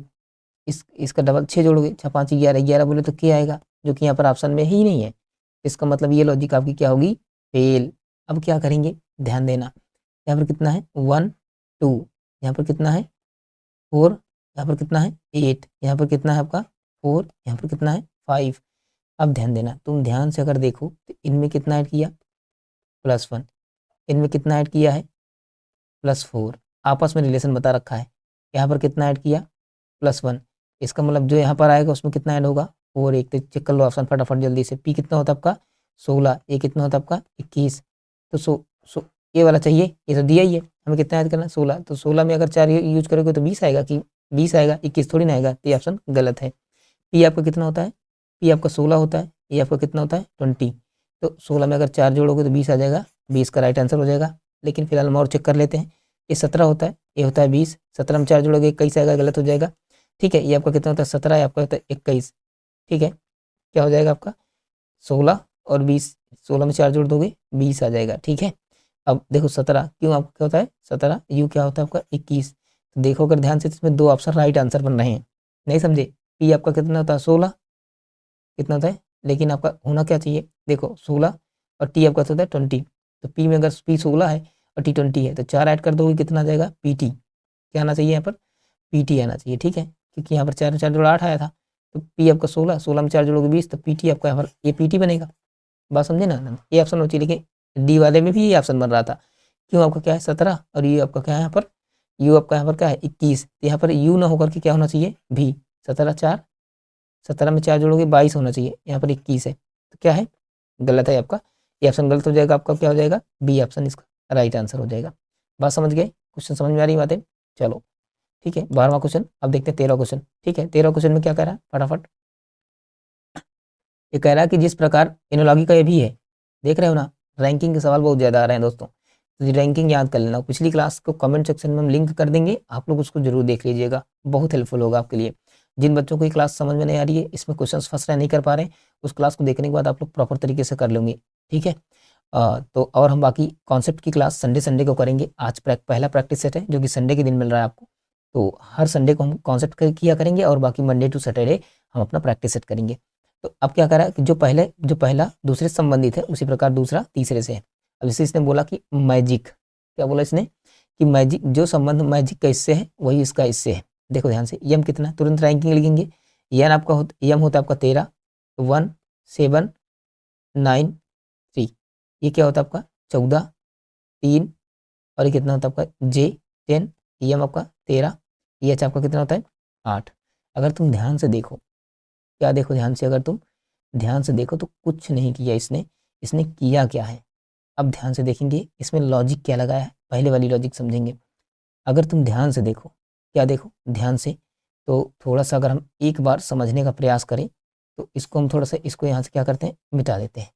इसका डबल 6 जोड़ोगे, 6 5 11, 11 बोले तो क्या आएगा, जो कि यहाँ पर ऑप्शन में ही नहीं है। इसका मतलब ये लॉजिक आपकी क्या होगी, फेल। अब क्या करेंगे, ध्यान देना, यहाँ पर कितना है 1 2, यहाँ पर कितना है 4, यहाँ पर कितना है 8, यहाँ पर कितना है आपका 4, यहाँ पर कितना है 5। अब ध्यान देना, तुम ध्यान से अगर देखो तो इनमें कितना ऐड किया, +1, इनमें कितना ऐड किया है, +4। आपस में रिलेशन बता रखा है। यहाँ पर कितना ऐड किया, +1। इसका मतलब जो यहाँ पर आएगा उसमें कितना ऐड होगा, 4। एक तो चेक कर लो ऑप्शन फटाफट जल्दी से। पी कितना होता है आपका 16, ए कितना होता है आपका 21। तो ये वाला चाहिए, ये तो दिया ही है, हमें कितना ऐड करना है 16। तो 16 में अगर 4 यूज करोगे तो 20 आएगा, कि 20 आएगा, 21 थोड़ी ना आएगा। तो ये ऑप्शन गलत है। पी आपका कितना होता है, पी आपका 16 होता है, ये आपका कितना होता है 20। तो 16 में अगर 4 जोड़ोगे तो 20 आ जाएगा, 20 का राइट आंसर हो जाएगा। लेकिन फिलहाल हम और चेक कर लेते हैं। ये 17 होता है, ये होता है 20, 17 में 4 जोड़ोगे 21 आएगा, गलत हो जाएगा। ठीक है, ये आपका कितना होता है 17, ये आपका होता है 21। ठीक है, क्या हो जाएगा आपका 16 और 20, 16 में 4 जोड़ दोगे 20 आ जाएगा। ठीक है, अब देखो 17 क्यों आपका क्या होता है 17, यू क्या होता है आपका 21। तो देखो अगर ध्यान से, इसमें 2 ऑप्शन राइट आंसर बन रहे हैं, नहीं समझे। पी आपका कितना होता है 16, कितना होता है, लेकिन आपका होना क्या चाहिए, देखो 16 और टी आपका होता है 20। तो पी में अगर पी 16 है और टी 20 है तो 4 ऐड कर दोगे, कितना आ जाएगा पी टी। क्या आना चाहिए यहाँ पर, पी टी आना चाहिए। ठीक है, क्योंकि यहाँ पर 4 4 जोड़ा 8 आया था। तो पी आपका 16, 16 में 4 जोड़ोगे 20, तो पी टी आपका यहाँ पर ये पी टी बनेगा। बात समझे ना, ये ऑप्शन होती है। लेकिन डी वाले में भी ये ऑप्शन बन रहा था, क्यों आपका क्या है 17 और यू आपका क्या है यहाँ पर, यू आपका यहाँ पर क्या है 21। तो यहाँ पर यू ना होकर के क्या होना चाहिए भी, 17 4, 17 में 4 जोड़ोगे 22 होना चाहिए, यहाँ पर 21 है। तो क्या है, गलत है आपका, ये ऑप्शन गलत हो जाएगा। आपका क्या हो जाएगा, बी ऑप्शन इसका राइट आंसर हो जाएगा। बात समझ गए, क्वेश्चन समझ में आ रही बातें। चलो ठीक है, 12वां क्वेश्चन। अब देखते हैं 13वां क्वेश्चन। ठीक है, 13वां क्वेश्चन में क्या कह रहा है फटाफट, ये कह रहा है कि जिस प्रकार एनोलॉजी का ये भी है, देख रहे हो ना, रैंकिंग के सवाल बहुत ज़्यादा आ रहे हैं दोस्तों। तो रैंकिंग याद कर लेना, पिछली क्लास को कमेंट सेक्शन में हम लिंक कर देंगे, आप लोग उसको जरूर देख लीजिएगा, बहुत हेल्पफुल होगा आपके लिए। जिन बच्चों को ये क्लास समझ में नहीं आ रही है, इसमें क्वेश्चन फंस रहे नहीं कर पा रहे हैं, उस क्लास को देखने के बाद आप लोग प्रॉपर तरीके से कर लेंगे। ठीक है, तो और हम बाकी कॉन्सेप्ट की क्लास संडे संडे को करेंगे। आज पहला प्रैक्टिस सेट है जो कि संडे के दिन मिल रहा है आपको। तो हर संडे को हम कॉन्सेप्ट किया करेंगे और बाकी मंडे टू सैटरडे हम अपना प्रैक्टिस सेट करेंगे। तो अब क्या करा कि जो पहला दूसरे से संबंधित है, उसी प्रकार दूसरा तीसरे से है। अब जैसे इसने बोला कि मैजिक, क्या बोला इसने कि मैजिक, जो संबंध मैजिक का इससे है वही इसका इससे है। देखो ध्यान से, यम कितना, तुरंत रैंकिंग लिखेंगे। यम होता है आपका 13, 1 7 9 3, ये क्या होता है आपका 14 3, और ये कितना होता है आपका जे 10, यम आपका 13, ये अच्छा आपका कितना होता है 8। अगर तुम ध्यान से देखो, क्या देखो ध्यान से, अगर तुम ध्यान से देखो तो कुछ नहीं किया इसने। इसने किया क्या है, अब ध्यान से देखेंगे इसमें लॉजिक क्या लगाया है, पहले वाली लॉजिक समझेंगे। अगर तुम ध्यान से देखो, क्या देखो ध्यान से, तो थोड़ा सा अगर हम एक बार समझने का प्रयास करें तो इसको हम थोड़ा सा, इसको यहाँ से क्या करते हैं मिटा देते हैं।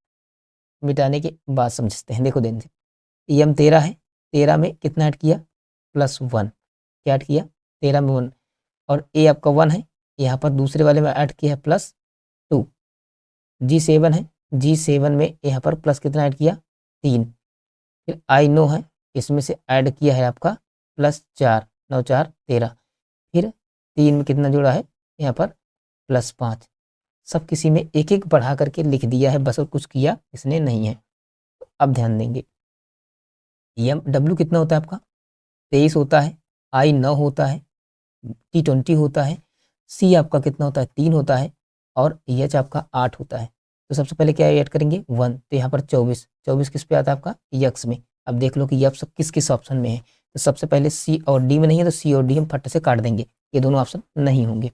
मिटाने के बाद समझते हैं। देखो ध्यान से, यम 13 है, 13 में कितना ऐड किया +1, क्या ऐड किया 13 में 1, और ए आपका 1 है, यहाँ पर दूसरे वाले में ऐड किया है +2। G7 है, G7 में यहाँ पर प्लस कितना ऐड किया 3। फिर आई नो है, इसमें से ऐड किया है आपका +4, 9 4 13। फिर 3 में कितना जुड़ा है यहाँ पर +5। सब किसी में एक एक बढ़ा करके लिख दिया है बस, और कुछ किया इसने नहीं है। अब ध्यान देंगे, यम डब्ल्यू कितना होता है आपका 23 होता है, आई 9 होता है, टी 20 होता है, सी आपका कितना होता है 3 होता है, और एच आपका 8 होता है। तो सबसे पहले क्या ऐड करेंगे 1, तो यहाँ पर 24, 24 किस पे आता है आपका यक्स में। अब देख लो कि यप सब किस किस ऑप्शन में है। तो सबसे पहले सी और डी में नहीं है, तो सी और डी हम फट से काट देंगे, ये दोनों ऑप्शन नहीं होंगे।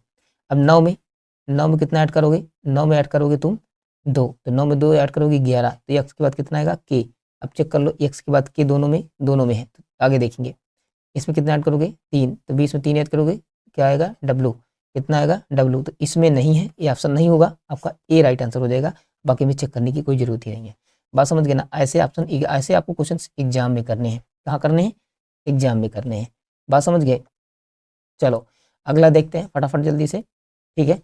अब 9 में कितना ऐड करोगे, 9 में ऐड करोगे तुम 2, तो 9 में 2 ऐड करोगे 11, तो यक्स के बाद कितना आएगा के। अब चेक कर लो एक्स के बाद के दोनों में है, तो आगे देखेंगे। इसमें कितना ऐड करोगे 3, तो 20 में 3 ऐड करोगे क्या आएगा डब्लू, कितना आएगा W, तो इसमें नहीं है, ये ऑप्शन नहीं होगा, आपका ए राइट आंसर हो जाएगा। बाकी में चेक करने की कोई जरूरत ही नहीं है। बात समझ गए ना? ऐसे ऑप्शन, ऐसे आपको क्वेश्चन एग्जाम में करने हैं। कहाँ करने हैं? एग्जाम में करने हैं। बात समझ गए? चलो अगला देखते हैं फटाफट जल्दी से। ठीक है,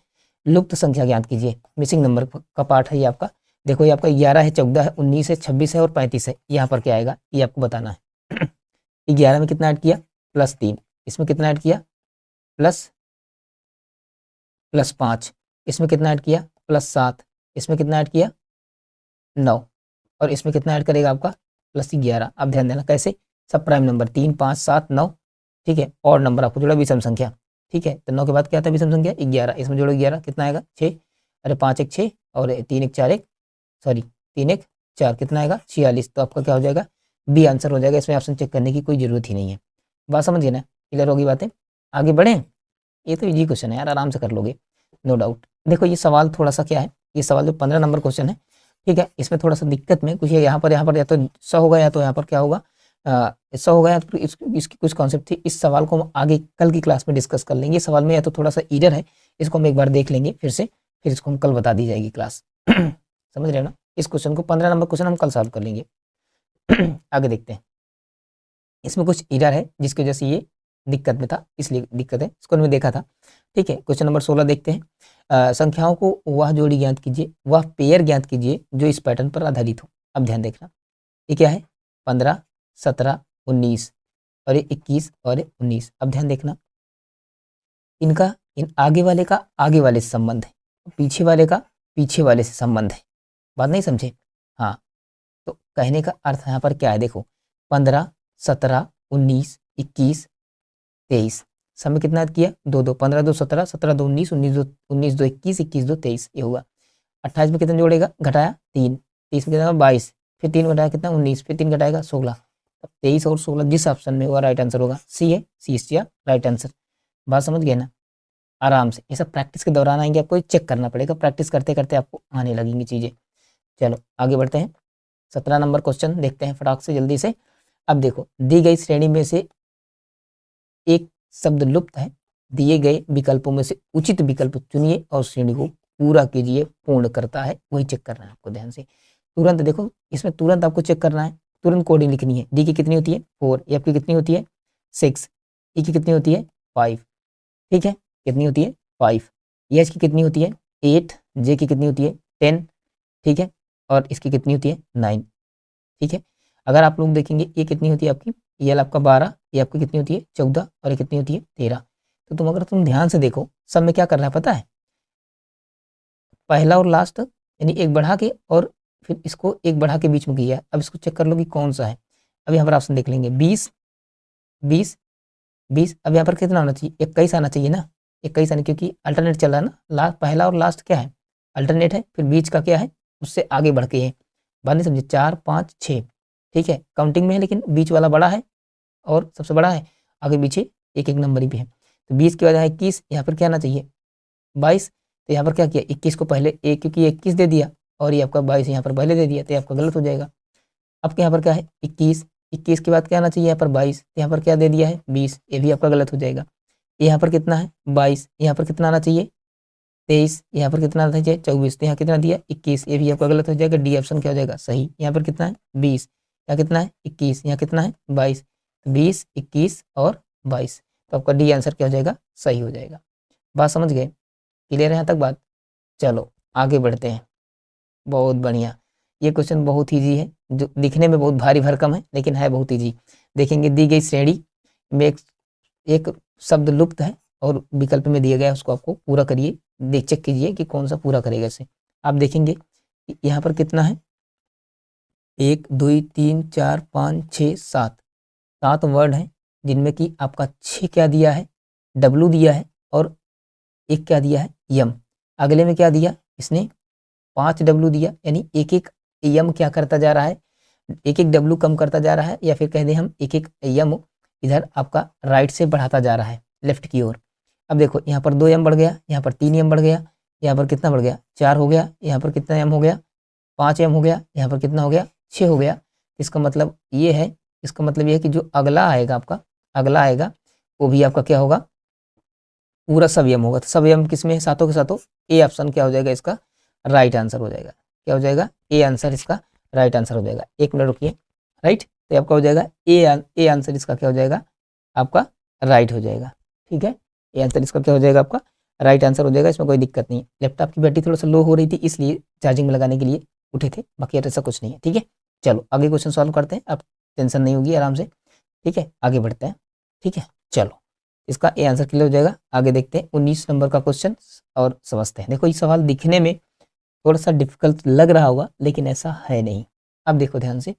लुप्त संख्या ज्ञात कीजिए, मिसिंग नंबर का पार्ट है ये आपका। देखो ये आपका 11 है, 14 है, 19 है, 26 है और 35 है। यहाँ पर क्या आएगा ये आपको बताना है। 11 में कितना ऐड किया? +3। इसमें कितना ऐड किया? +5। इसमें कितना ऐड किया? +7। इसमें कितना ऐड किया? 9। और इसमें कितना ऐड करेगा आपका? +11। अब ध्यान देना कैसे, सब प्राइम नंबर 3, 5, 7, 9। ठीक है, और नंबर आपको जुड़ा विषम संख्या। ठीक है, तो 9 के बाद क्या आता है विषम संख्या? 11। इसमें जोड़ो 11, कितना आएगा? 6। अरे 5 1 6 और 3 1 4 1, सॉरी 3 1 4, कितना आएगा? 46। तो आपका क्या हो जाएगा? बी आंसर हो जाएगा। इसमें ऑप्शन चेक करने की कोई जरूरत ही नहीं है। बात समझिए ना? क्लियर होगी बातें? आगे बढ़ें? ये तो इजी क्वेश्चन है यार, आराम से कर लोगे, नो डाउट। देखो ये सवाल थोड़ा सा क्या है, ये सवाल जो 15 नंबर क्वेश्चन है, ठीक है, इसमें थोड़ा सा दिक्कत में कुछ यहाँ पर या तो 100 होगा या तो यहाँ पर क्या होगा, 100 होगा या तो इसकी कुछ कॉन्सेप्ट थी। इस सवाल को हम आगे कल की क्लास में डिस्कस कर लेंगे। सवाल में या तो थोड़ा सा ईरर है, इसको हम एक बार देख लेंगे फिर से, फिर इसको हम कल बता दी जाएगी क्लास। समझ रहे हो ना? इस क्वेश्चन को 15 नंबर क्वेश्चन हम कल सॉल्व कर लेंगे। आगे देखते हैं, इसमें कुछ ईरर है जिसकी वजह से ये दिक्कत में था, इसलिए दिक्कत है, इसको हमने देखा था। ठीक है, क्वेश्चन नंबर 16 देखते हैं। संख्याओं को वह जोड़ी ज्ञात कीजिए, वह पेयर ज्ञात कीजिए जो इस पैटर्न पर आधारित हो। अब ध्यान देखना, ये क्या है? 15, 17, 19 और ये 21 और ये 19। अब ध्यान देखना, इनका इन आगे वाले का आगे वाले से संबंध है, पीछे वाले का पीछे वाले से संबंध है। बात नहीं समझे? हाँ, तो कहने का अर्थ यहाँ पर क्या है? देखो 15, 17, 19, 21, 23, सब में कितना किया? 2 2, 15 2 17, 17 2 19, 19 2 21, 21 2 23, ये हुआ। 28 में कितना जोड़ेगा? घटाया 3, 30 में कितना? 22, फिर 3 घटाया कितना? 19, फिर 3 घटाएगा 16। अब 23 और 16 जिस ऑप्शन में हुआ राइट आंसर होगा सी है, सी इज राइट आंसर। बात समझ गए ना? आराम से ये सब प्रैक्टिस के दौरान आएंगे, आपको चेक करना पड़ेगा, प्रैक्टिस करते करते आपको आने लगेंगी चीज़ें। चलो आगे बढ़ते हैं, 17 नंबर क्वेश्चन देखते हैं फटाक से जल्दी से। अब देखो, दी गई श्रेणी में से एक शब्द लुप्त है, दिए गए विकल्पों में से उचित विकल्प चुनिए और श्रेणी को पूरा कीजिए, पूर्ण करता है, वही चेक करना है आपको ध्यान से। तुरंत देखो, इसमें तुरंत आपको चेक करना है, तुरंत कोडिंग लिखनी है। डी की कितनी होती है? 4, एफ की कितनी होती है? 6, ई की कितनी होती है? 5, ठीक है, कितनी होती है? 5, एच की कितनी होती है? 8, जे की कितनी होती है? 10, ठीक है, और इसकी कितनी होती है? 9, ठीक है। अगर आप लोग देखेंगे ये कितनी होती है आपकी, ये आपका 12, ये आपकी कितनी होती है? 14 और ये कितनी होती है? 13। तो तुम अगर तुम ध्यान से देखो, सब में क्या करना है पता है? पहला और लास्ट यानी एक बढ़ा के और फिर इसको एक बढ़ा के बीच में किया है। अब इसको चेक कर लो कि कौन सा है। अब यहाँ पर ऑप्शन देख लेंगे, 20 20 20। अब यहाँ पर कितना आना चाहिए? 21 आना चाहिए ना, 21 आना, क्योंकि अल्टरनेट चल रहा है ना, लास्ट पहला और लास्ट क्या है? अल्टरनेट है, फिर बीच का क्या है? उससे आगे बढ़ के है। बात नहीं समझे? 4 5 6, ठीक है, काउंटिंग में है लेकिन बीच वाला बड़ा है और सबसे बड़ा है, आगे पीछे एक एक नंबर ही भी है। तो 20 के बाद है 21, यहाँ पर क्या आना चाहिए? 22। तो यहाँ पर क्या किया? 21 को पहले एक, क्योंकि 21 दे दिया और ये आपका 22 यहाँ पर पहले दे दिया, तो ये आपका गलत हो जाएगा। अब यहाँ पर क्या है? 21, 21 के बाद क्या आना चाहिए? यहाँ पर 22, यहाँ पर क्या दे दिया है? 20, ये भी आपका गलत हो जाएगा। यहाँ पर कितना है? 22, यहाँ पर कितना आना चाहिए? 23, यहाँ पर कितना आना चाहिए? 24, तो यहाँ कितना दिया? 21, ये भी आपका गलत हो जाएगा। डी ऑप्शन क्या हो जाएगा? सही। यहाँ पर कितना है? 20, यहाँ कितना है? 21, यहाँ कितना है? 22, 20, 21 और 22, तो आपका डी आंसर क्या हो जाएगा? सही हो जाएगा। बात समझ गए? क्लियर है यहाँ तक बात? चलो आगे बढ़ते हैं। बहुत बढ़िया, ये क्वेश्चन बहुत ईजी है, जो दिखने में बहुत भारी भरकम है लेकिन है बहुत ईजी। देखेंगे, दी गई श्रेणी में एक शब्द लुप्त है और विकल्प में दिया गया है, उसको आपको पूरा करिए, देख चेक कीजिए कि कौन सा पूरा करेगा इसे। आप देखेंगे यहाँ पर कितना है? 1 2 3 4 5 6 7, 7 वर्ड हैं, जिनमें कि आपका 6 क्या दिया है? डब्लू दिया है और एक क्या दिया है? यम। अगले में क्या दिया इसने? 5 डब्लू दिया, यानी एक एक यम क्या करता जा रहा है? एक एक डब्लू कम करता जा रहा है, या फिर कह दें हम एक एक यम इधर आपका राइट से बढ़ाता जा रहा है लेफ्ट की ओर। अब देखो, यहाँ पर 2 यम बढ़ गया, यहाँ पर 3 यम बढ़ गया, यहाँ पर कितना बढ़ गया? 4 हो गया, यहाँ पर कितना यम हो गया? 5 यम हो गया, यहाँ पर कितना हो गया? 6 हो गया। इसका मतलब ये है, इसका मतलब ये है कि जो अगला आएगा आपका, अगला आएगा वो भी आपका क्या होगा? पूरा सवयम होगा, तो सवयम किस में है, सातों के सातों। ए ऑप्शन क्या हो जाएगा इसका राइट आंसर हो जाएगा। क्या हो जाएगा, ए आंसर इसका राइट आंसर हो जाएगा। एक मिनट रुकिए, राइट, तो आपका हो जाएगा ए आंसर इसका क्या हो जाएगा, आपका राइट हो जाएगा। ठीक है, ए आंसर इसका क्या हो जाएगा, आपका राइट आंसर हो जाएगा। इसमें कोई दिक्कत नहीं है। लैपटॉप की बैटरी थोड़ा सा लो हो रही थी, इसलिए चार्जिंग में लगाने के लिए उठे थे, बाकी ऐसा कुछ नहीं है। ठीक है, चलो आगे क्वेश्चन सॉल्व करते हैं, अब टेंशन नहीं होगी, आराम से। ठीक है, आगे बढ़ते हैं। ठीक है, चलो इसका ए आंसर क्लियर हो जाएगा। आगे देखते हैं 19 नंबर का क्वेश्चन और समझते हैं। देखो ये सवाल दिखने में थोड़ा सा डिफिकल्ट लग रहा होगा, लेकिन ऐसा है नहीं। अब देखो ध्यान से,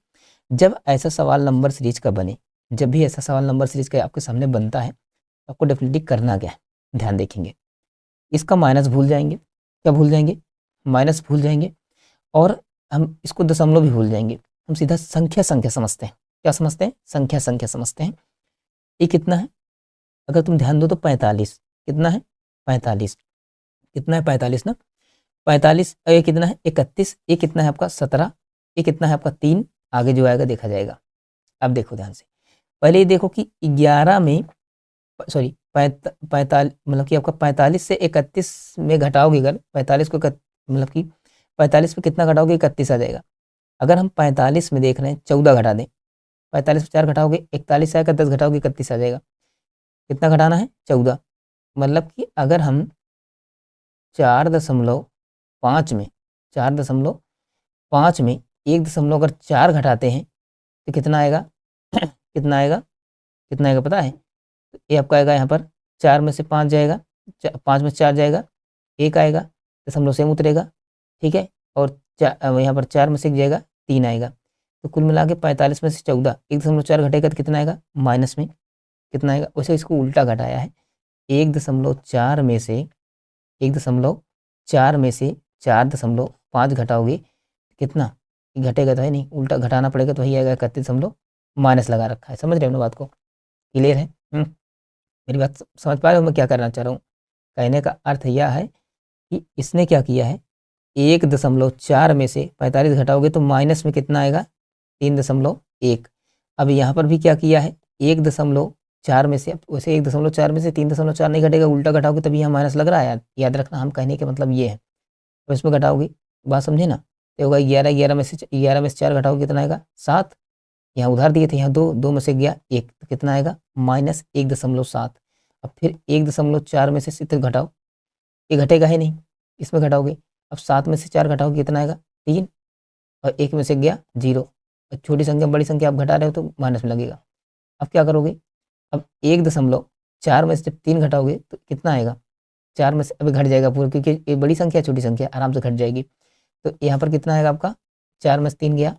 जब ऐसा सवाल नंबर सीरीज का बने, जब भी ऐसा सवाल नंबर सीरीज का आपके सामने बनता है, तो आपको डेफिनेटली करना क्या है, ध्यान देखेंगे। इसका माइनस भूल जाएंगे, क्या भूल जाएंगे, माइनस भूल जाएंगे, और हम इसको दशमलव भी भूल जाएंगे। हम सीधा संख्या संख्या समझते हैं। क्या समझते हैं, संख्या संख्या समझते हैं। ये कितना है, अगर तुम ध्यान दो तो 45, कितना है 45, कितना है 45 ना, 45, ये कितना है 31, ये कितना है आपका 17, ये कितना है आपका 3, आगे जो आएगा देखा जाएगा। अब देखो ध्यान से, पहले ये देखो कि 11 में, सॉरी 45, मतलब कि आपका 45 से 31 में घटाओगे, अगर 45 को मतलब कि 45 में कितना घटाओगे, 31 आ जाएगा। अगर हम 45 में देख रहे हैं 14 घटा दें, 45 में 4 घटाओगे 41 आएगा, 10 घटाओगे 31 आ जाएगा। कितना घटाना है, 14। मतलब कि अगर हम 4.5 में 4.5 में 1 अगर 4 घटाते हैं तो कितना आएगा कितना आएगा, कितना आएगा पता है, तो ये आपका आएगा यहाँ पर 4 में से 5 जाएगा, 5 में 4 जाएगा, 1 आएगा, दशमलव सेम उतरेगा। ठीक है, और यहाँ पर 4 में से 1 जाएगा, 3 आएगा। तो कुल मिला के 45 में से 14, 1.4 घटेगा तो कितना आएगा, माइनस में कितना आएगा। वैसे इसको उल्टा घटाया है, 1.4 में से 1.4 में से 4.5 घटाओगे कितना, घटेगा तो है नहीं, उल्टा घटाना पड़ेगा, तो वही आएगा 31 माइनस लगा रखा है। समझ रहे हो ना बात को, क्लियर है। मेरी बात समझ पा रहे हो मैं क्या करना चाह रहा हूँ। कहने का अर्थ यह है कि इसने क्या किया है, 1.4 में से 45 घटाओगे तो माइनस में कितना आएगा, 3.1। अब यहाँ पर भी क्या किया है, 1.4 में से, वैसे 1.4 में से 3.4 नहीं घटेगा, उल्टा घटाओगे तभी यहाँ माइनस लग रहा है। याद रखना, हम कहने का मतलब ये है। तो इसमें घटाओगे, बात समझे ना, तो होगा 11 में से 4 घटाओगे कितना आएगा, 7। यहाँ उधार दिए थे, यहाँ 2 में से गया 1, तो कितना आएगा, -1.7। अब फिर 1.4 में से 70 घटाओ, ये घटेगा ही नहीं, इसमें घटाओगे। अब 7 में से 4 घटाओगे कितना आएगा, 3, और 1 में से गया 0। छोटी संख्या बड़ी संख्या आप घटा रहे हो तो माइनस में लगेगा। अब क्या करोगे, अब 1.4 में से जब 3 घटाओगे तो कितना आएगा, 4 में से अभी घट जाएगा पूरा, क्योंकि ये बड़ी संख्या छोटी संख्या आराम से घट जाएगी। तो यहाँ पर कितना आएगा आपका, 4 में से 3 गया,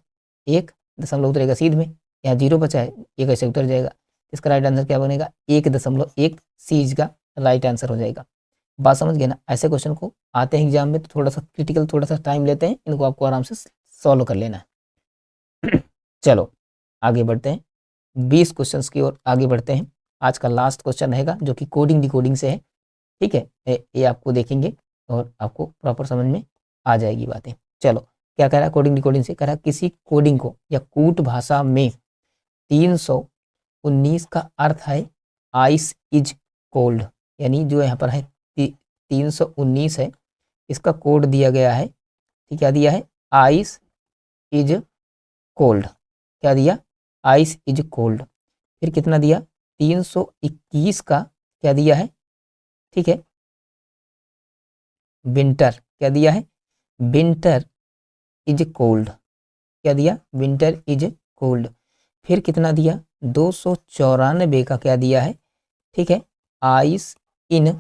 1 दशमलव उतरेगा सीध में, यहाँ 0 बचा है, ये कैसे उतर जाएगा। इसका राइट आंसर क्या बनेगा, 1.1 सीज का राइट आंसर हो जाएगा। बात समझ गए ना। ऐसे क्वेश्चन को आते हैं एग्जाम में तो थोड़ा सा क्रिटिकल, थोड़ा सा टाइम लेते हैं, इनको आपको आराम से सॉल्व कर लेना है। चलो आगे बढ़ते हैं, 20 क्वेश्चन की ओर आगे बढ़ते हैं। आज का लास्ट क्वेश्चन रहेगा जो कि कोडिंग डिकोडिंग से है। ठीक है, ये आपको देखेंगे और आपको प्रॉपर समझ में आ जाएगी बातें। चलो क्या कह रहा है कोडिंग डिकोडिंग से, कह रहा है किसी कोडिंग को या कूट भाषा में 319 का अर्थ है आइस इज कोल्ड, यानी जो यहाँ पर है 319 है, इसका कोड दिया गया है। ठीक, क्या दिया है, आइस इज कोल्ड। क्या दिया, आइस इज कोल्ड। फिर कितना दिया, 321 का क्या दिया है, ठीक है, विंटर। क्या दिया है, विंटर इज कोल्ड। क्या दिया, विंटर इज कोल्ड। फिर कितना दिया, 294 का क्या दिया है, ठीक है, आइस इन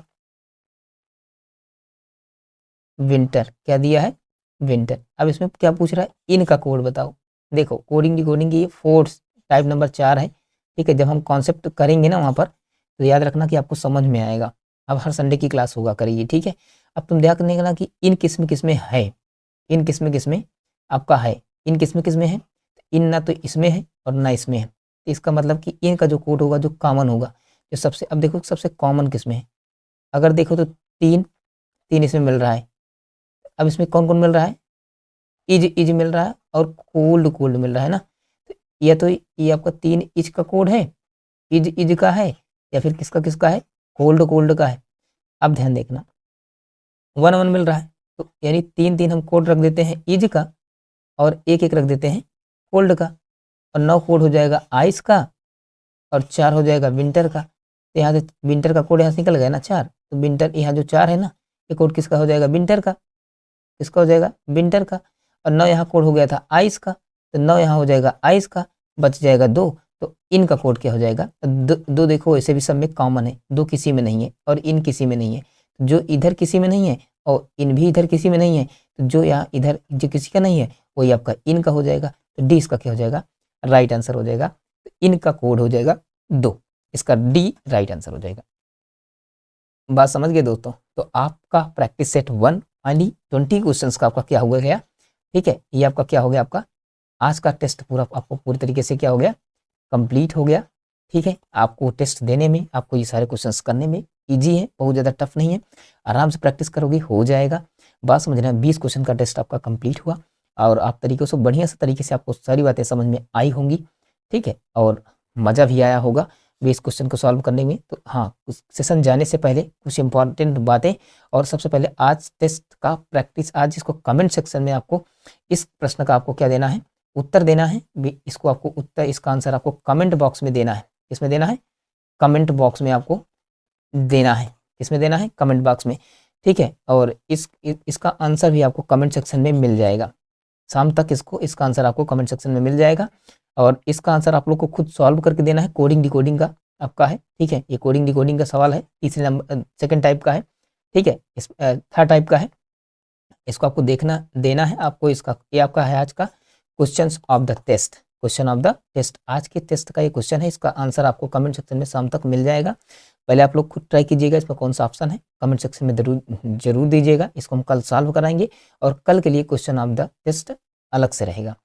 विंटर। क्या दिया है, विंटर। अब इसमें क्या पूछ रहा है, इन का कोड बताओ। देखो कोडिंग डिकोडिंग की 4 टाइप नंबर 4 है। ठीक है, जब हम कॉन्सेप्ट करेंगे ना वहाँ पर, तो याद रखना कि आपको समझ में आएगा। अब हर संडे की क्लास होगा करेगी। ठीक है, अब तुम ध्यान रखने का कि इन किस्म है, इन किस्म आपका है, इन किस्म है, इन ना तो इसमें है और ना इसमें है। तो इसका मतलब कि इन का जो कोड होगा, जो कॉमन होगा, जो सबसे, अब देखो सबसे कॉमन किस्में है, अगर देखो तो 3 इसमें मिल रहा है। अब इसमें कौन कौन मिल रहा है, इज मिल रहा है और कोल्ड मिल रहा है ना। तो ये आपका 3 इज का कोड है, इज का है, या फिर किसका है, कोल्ड का है। अब ध्यान देखना 1 1 मिल रहा है, तो यानी 3 3 हम कोड रख देते हैं ईज का और 1 1 रख देते हैं कोल्ड का, और 9 कोड हो जाएगा आइस का और 4 हो जाएगा विंटर का। तो यहाँ से विंटर का कोड यहाँ से निकल गया ना 4, तो विंटर यहाँ जो 4 है ना, ये कोड किसका हो जाएगा? विंटर का। किसका हो जाएगा? विंटर का। और 9 यहाँ कोड हो गया था आइस का, तो 9 यहाँ हो जाएगा आइस का, बच जाएगा 2, तो इनका कोड क्या हो जाएगा? 2 देखो वैसे भी सब में कॉमन है, 2 किसी में नहीं है और इन किसी में नहीं है, तो जो इधर किसी में नहीं है और इन भी इधर किसी में नहीं है, तो जो यहाँ इधर जो किसी का नहीं है वही आपका इन का हो जाएगा। तो डी इसका क्या हो जाएगा? राइट आंसर हो जाएगा। तो इनका कोड हो जाएगा 2, इसका डी राइट आंसर हो जाएगा। बात समझ गए दोस्तों? तो आपका प्रैक्टिस सेट 1 यानी 20 क्वेश्चंस का आपका क्या हो गया? ठीक है, ये आपका क्या हो गया? आपका आज का टेस्ट पूरा आपको पूरी तरीके से क्या हो गया? कंप्लीट हो गया। ठीक है, आपको टेस्ट देने में, आपको ये सारे क्वेश्चंस करने में इजी है, बहुत ज़्यादा टफ नहीं है, आराम से प्रैक्टिस करोगे हो जाएगा। बात समझना, 20 क्वेश्चन का टेस्ट आपका कंप्लीट हुआ और आप तरीकों से बढ़िया से तरीके से आपको सारी बातें समझ में आई होंगी। ठीक है, और मज़ा भी आया होगा 20 क्वेश्चन को सॉल्व करने में। तो हाँ, उस सेशन जाने से पहले कुछ इंपॉर्टेंट बातें, और सबसे पहले आज टेस्ट का प्रैक्टिस, आज इसको कमेंट सेक्शन में आपको इस प्रश्न का आपको क्या देना है? उत्तर देना है। इसको आपको उत्तर, इसका आंसर आपको कमेंट बॉक्स में देना है। किसमें देना है? कमेंट बॉक्स में आपको देना है। किसमें देना है? कमेंट बॉक्स में। ठीक है, और इसका आंसर भी आपको कमेंट सेक्शन में मिल जाएगा। शाम तक इसका आंसर आपको कमेंट सेक्शन में मिल जाएगा, और इसका आंसर आप लोग को खुद सॉल्व करके देना है। कोडिंग डिकोडिंग का आपका है। ठीक है, ये कोडिंग डिकोडिंग का सवाल है, तीसरे नंबर सेकंड टाइप का है। ठीक है, इस थर्ड टाइप का है, इसको आपको देना है आपको। इसका ये आपका है आज का question of the test. Question of the test, आज के टेस्ट का ये क्वेश्चन है, इसका आंसर आपको कमेंट सेक्शन में शाम तक मिल जाएगा। पहले आप लोग खुद ट्राई कीजिएगा, इसमें कौन सा ऑप्शन है कमेंट सेक्शन में जरूर दीजिएगा। इसको हम कल सॉल्व कराएंगे और कल के लिए क्वेश्चन ऑफ द टेस्ट अलग से रहेगा।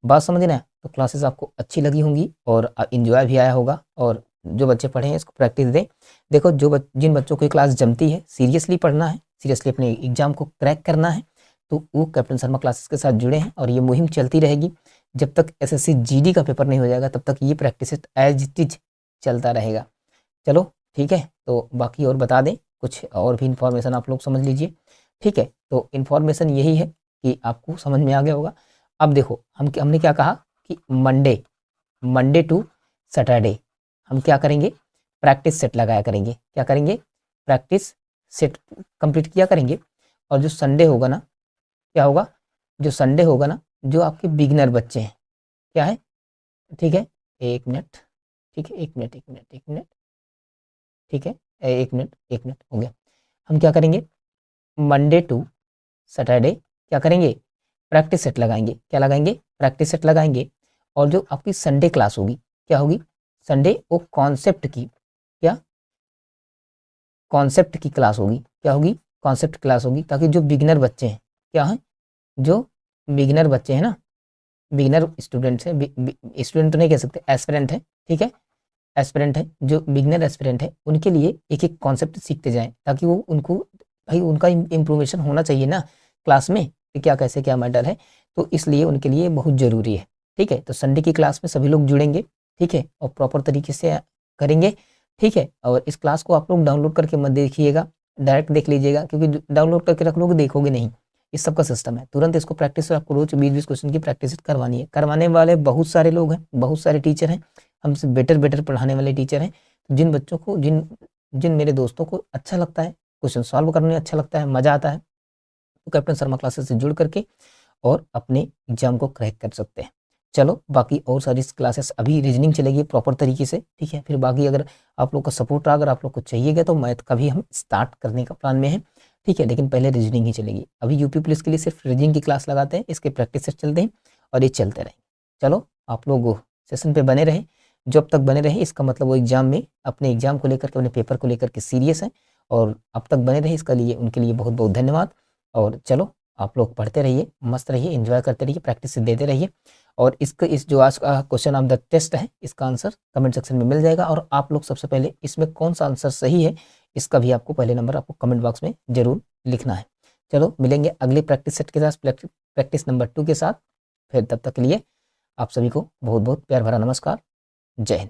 बात समझ ना? तो क्लासेस आपको अच्छी लगी होंगी और इंजॉय भी आया होगा, और जो बच्चे पढ़े हैं इसको प्रैक्टिस दें। देखो, जिन बच्चों की क्लास जमती है, सीरियसली पढ़ना है, सीरियसली अपने एग्जाम को क्रैक करना है, तो वो कैप्टन शर्मा क्लासेस के साथ जुड़े हैं, और ये मुहिम चलती रहेगी जब तक एसएससी जीडी का पेपर नहीं हो जाएगा, तब तक ये प्रैक्टिस एज इट इज चलता रहेगा। चलो ठीक है, तो बाकी और बता दें, कुछ और भी इन्फॉर्मेशन आप लोग समझ लीजिए। ठीक है, तो इन्फॉर्मेशन यही है कि आपको समझ में आ गया होगा। अब देखो, हमने क्या कहा कि मंडे टू सैटरडे हम क्या करेंगे? प्रैक्टिस सेट लगाया करेंगे। क्या करेंगे? प्रैक्टिस सेट कंप्लीट किया करेंगे। और जो संडे होगा ना, क्या होगा? जो संडे होगा ना, जो आपके बिगिनर बच्चे हैं, क्या है? ठीक है, 1 मिनट, ठीक है, 1 मिनट, 1 मिनट, 1 मिनट, ठीक है, 1 मिनट, 1 मिनट हो गया। हम क्या करेंगे? मंडे टू सैटरडे क्या करेंगे? प्रैक्टिस सेट लगाएंगे। क्या लगाएंगे? प्रैक्टिस सेट लगाएंगे। और जो आपकी संडे क्लास होगी, क्या होगी? संडे वो कॉन्सेप्ट की, क्या? कॉन्सेप्ट की क्लास होगी। क्या होगी? कॉन्सेप्ट क्लास होगी, ताकि जो बिगिनर बच्चे हैं, क्या है? जो बिगिनर बच्चे हैं ना, बिगिनर स्टूडेंट्स हैं, स्टूडेंट तो नहीं कह सकते, एस्पिरेंट है। ठीक है, एस्पिरेंट है, जो बिगिनर एस्पिरेंट है, उनके लिए एक एक कॉन्सेप्ट सीखते जाएं, ताकि वो उनको, भाई उनका इम्प्रूवेशन होना चाहिए ना क्लास में, कि क्या कैसे क्या मैटर है, तो इसलिए उनके लिए बहुत ज़रूरी है। ठीक है, तो संडे की क्लास में सभी लोग जुड़ेंगे। ठीक है, और प्रॉपर तरीके से करेंगे। ठीक है, और इस क्लास को आप लोग डाउनलोड करके मत देखिएगा, डायरेक्ट देख लीजिएगा, क्योंकि डाउनलोड करके रख लोगे देखोगे नहीं। इस सब का सिस्टम है, तुरंत इसको प्रैक्टिस, आपको रोज 20-20 क्वेश्चन की प्रैक्टिस करवानी है। करवाने वाले बहुत सारे लोग हैं, बहुत सारे टीचर हैं, हमसे बेटर पढ़ाने वाले टीचर हैं। जिन बच्चों को, जिन मेरे दोस्तों को अच्छा लगता है, क्वेश्चन सॉल्व करने अच्छा लगता है, मज़ा आता है, तो कैप्टन शर्मा क्लासेस से जुड़ करके और अपने एग्जाम को क्रैक कर सकते हैं। चलो, बाकी और सारी क्लासेस अभी रीजनिंग चलेगी प्रॉपर तरीके से। ठीक है, फिर बाकी अगर आप लोग का सपोर्ट अगर आप लोग को चाहिएगा, तो मैथ का भी हम स्टार्ट करने का प्लान में है। ठीक है, लेकिन पहले रीजनिंग ही चलेगी। अभी यूपी पुलिस के लिए सिर्फ रीजनिंग की क्लास लगाते हैं, इसके प्रैक्टिस से चलते हैं और ये चलते रहें। चलो, आप लोग सेशन पे बने रहे, जब तक बने रहे, इसका मतलब वो एग्जाम में, अपने एग्जाम को लेकर के, अपने पेपर को लेकर के सीरियस है, और अब तक बने रहे, इसका लिए उनके लिए बहुत बहुत धन्यवाद। और चलो, आप लोग पढ़ते रहिए, मस्त रहिए, एंजॉय करते रहिए, प्रैक्टिस देते रहिए। और इस जो आज का क्वेश्चन ऑफ द टेस्ट है, इसका आंसर कमेंट सेक्शन में मिल जाएगा, और आप लोग सबसे पहले इसमें कौन सा आंसर सही है, इसका भी आपको पहले नंबर आपको कमेंट बॉक्स में जरूर लिखना है। चलो, मिलेंगे अगले प्रैक्टिस सेट के साथ, प्रैक्टिस नंबर 2 के साथ। फिर तब तक के लिए आप सभी को बहुत बहुत प्यार भरा नमस्कार। जय हिंद।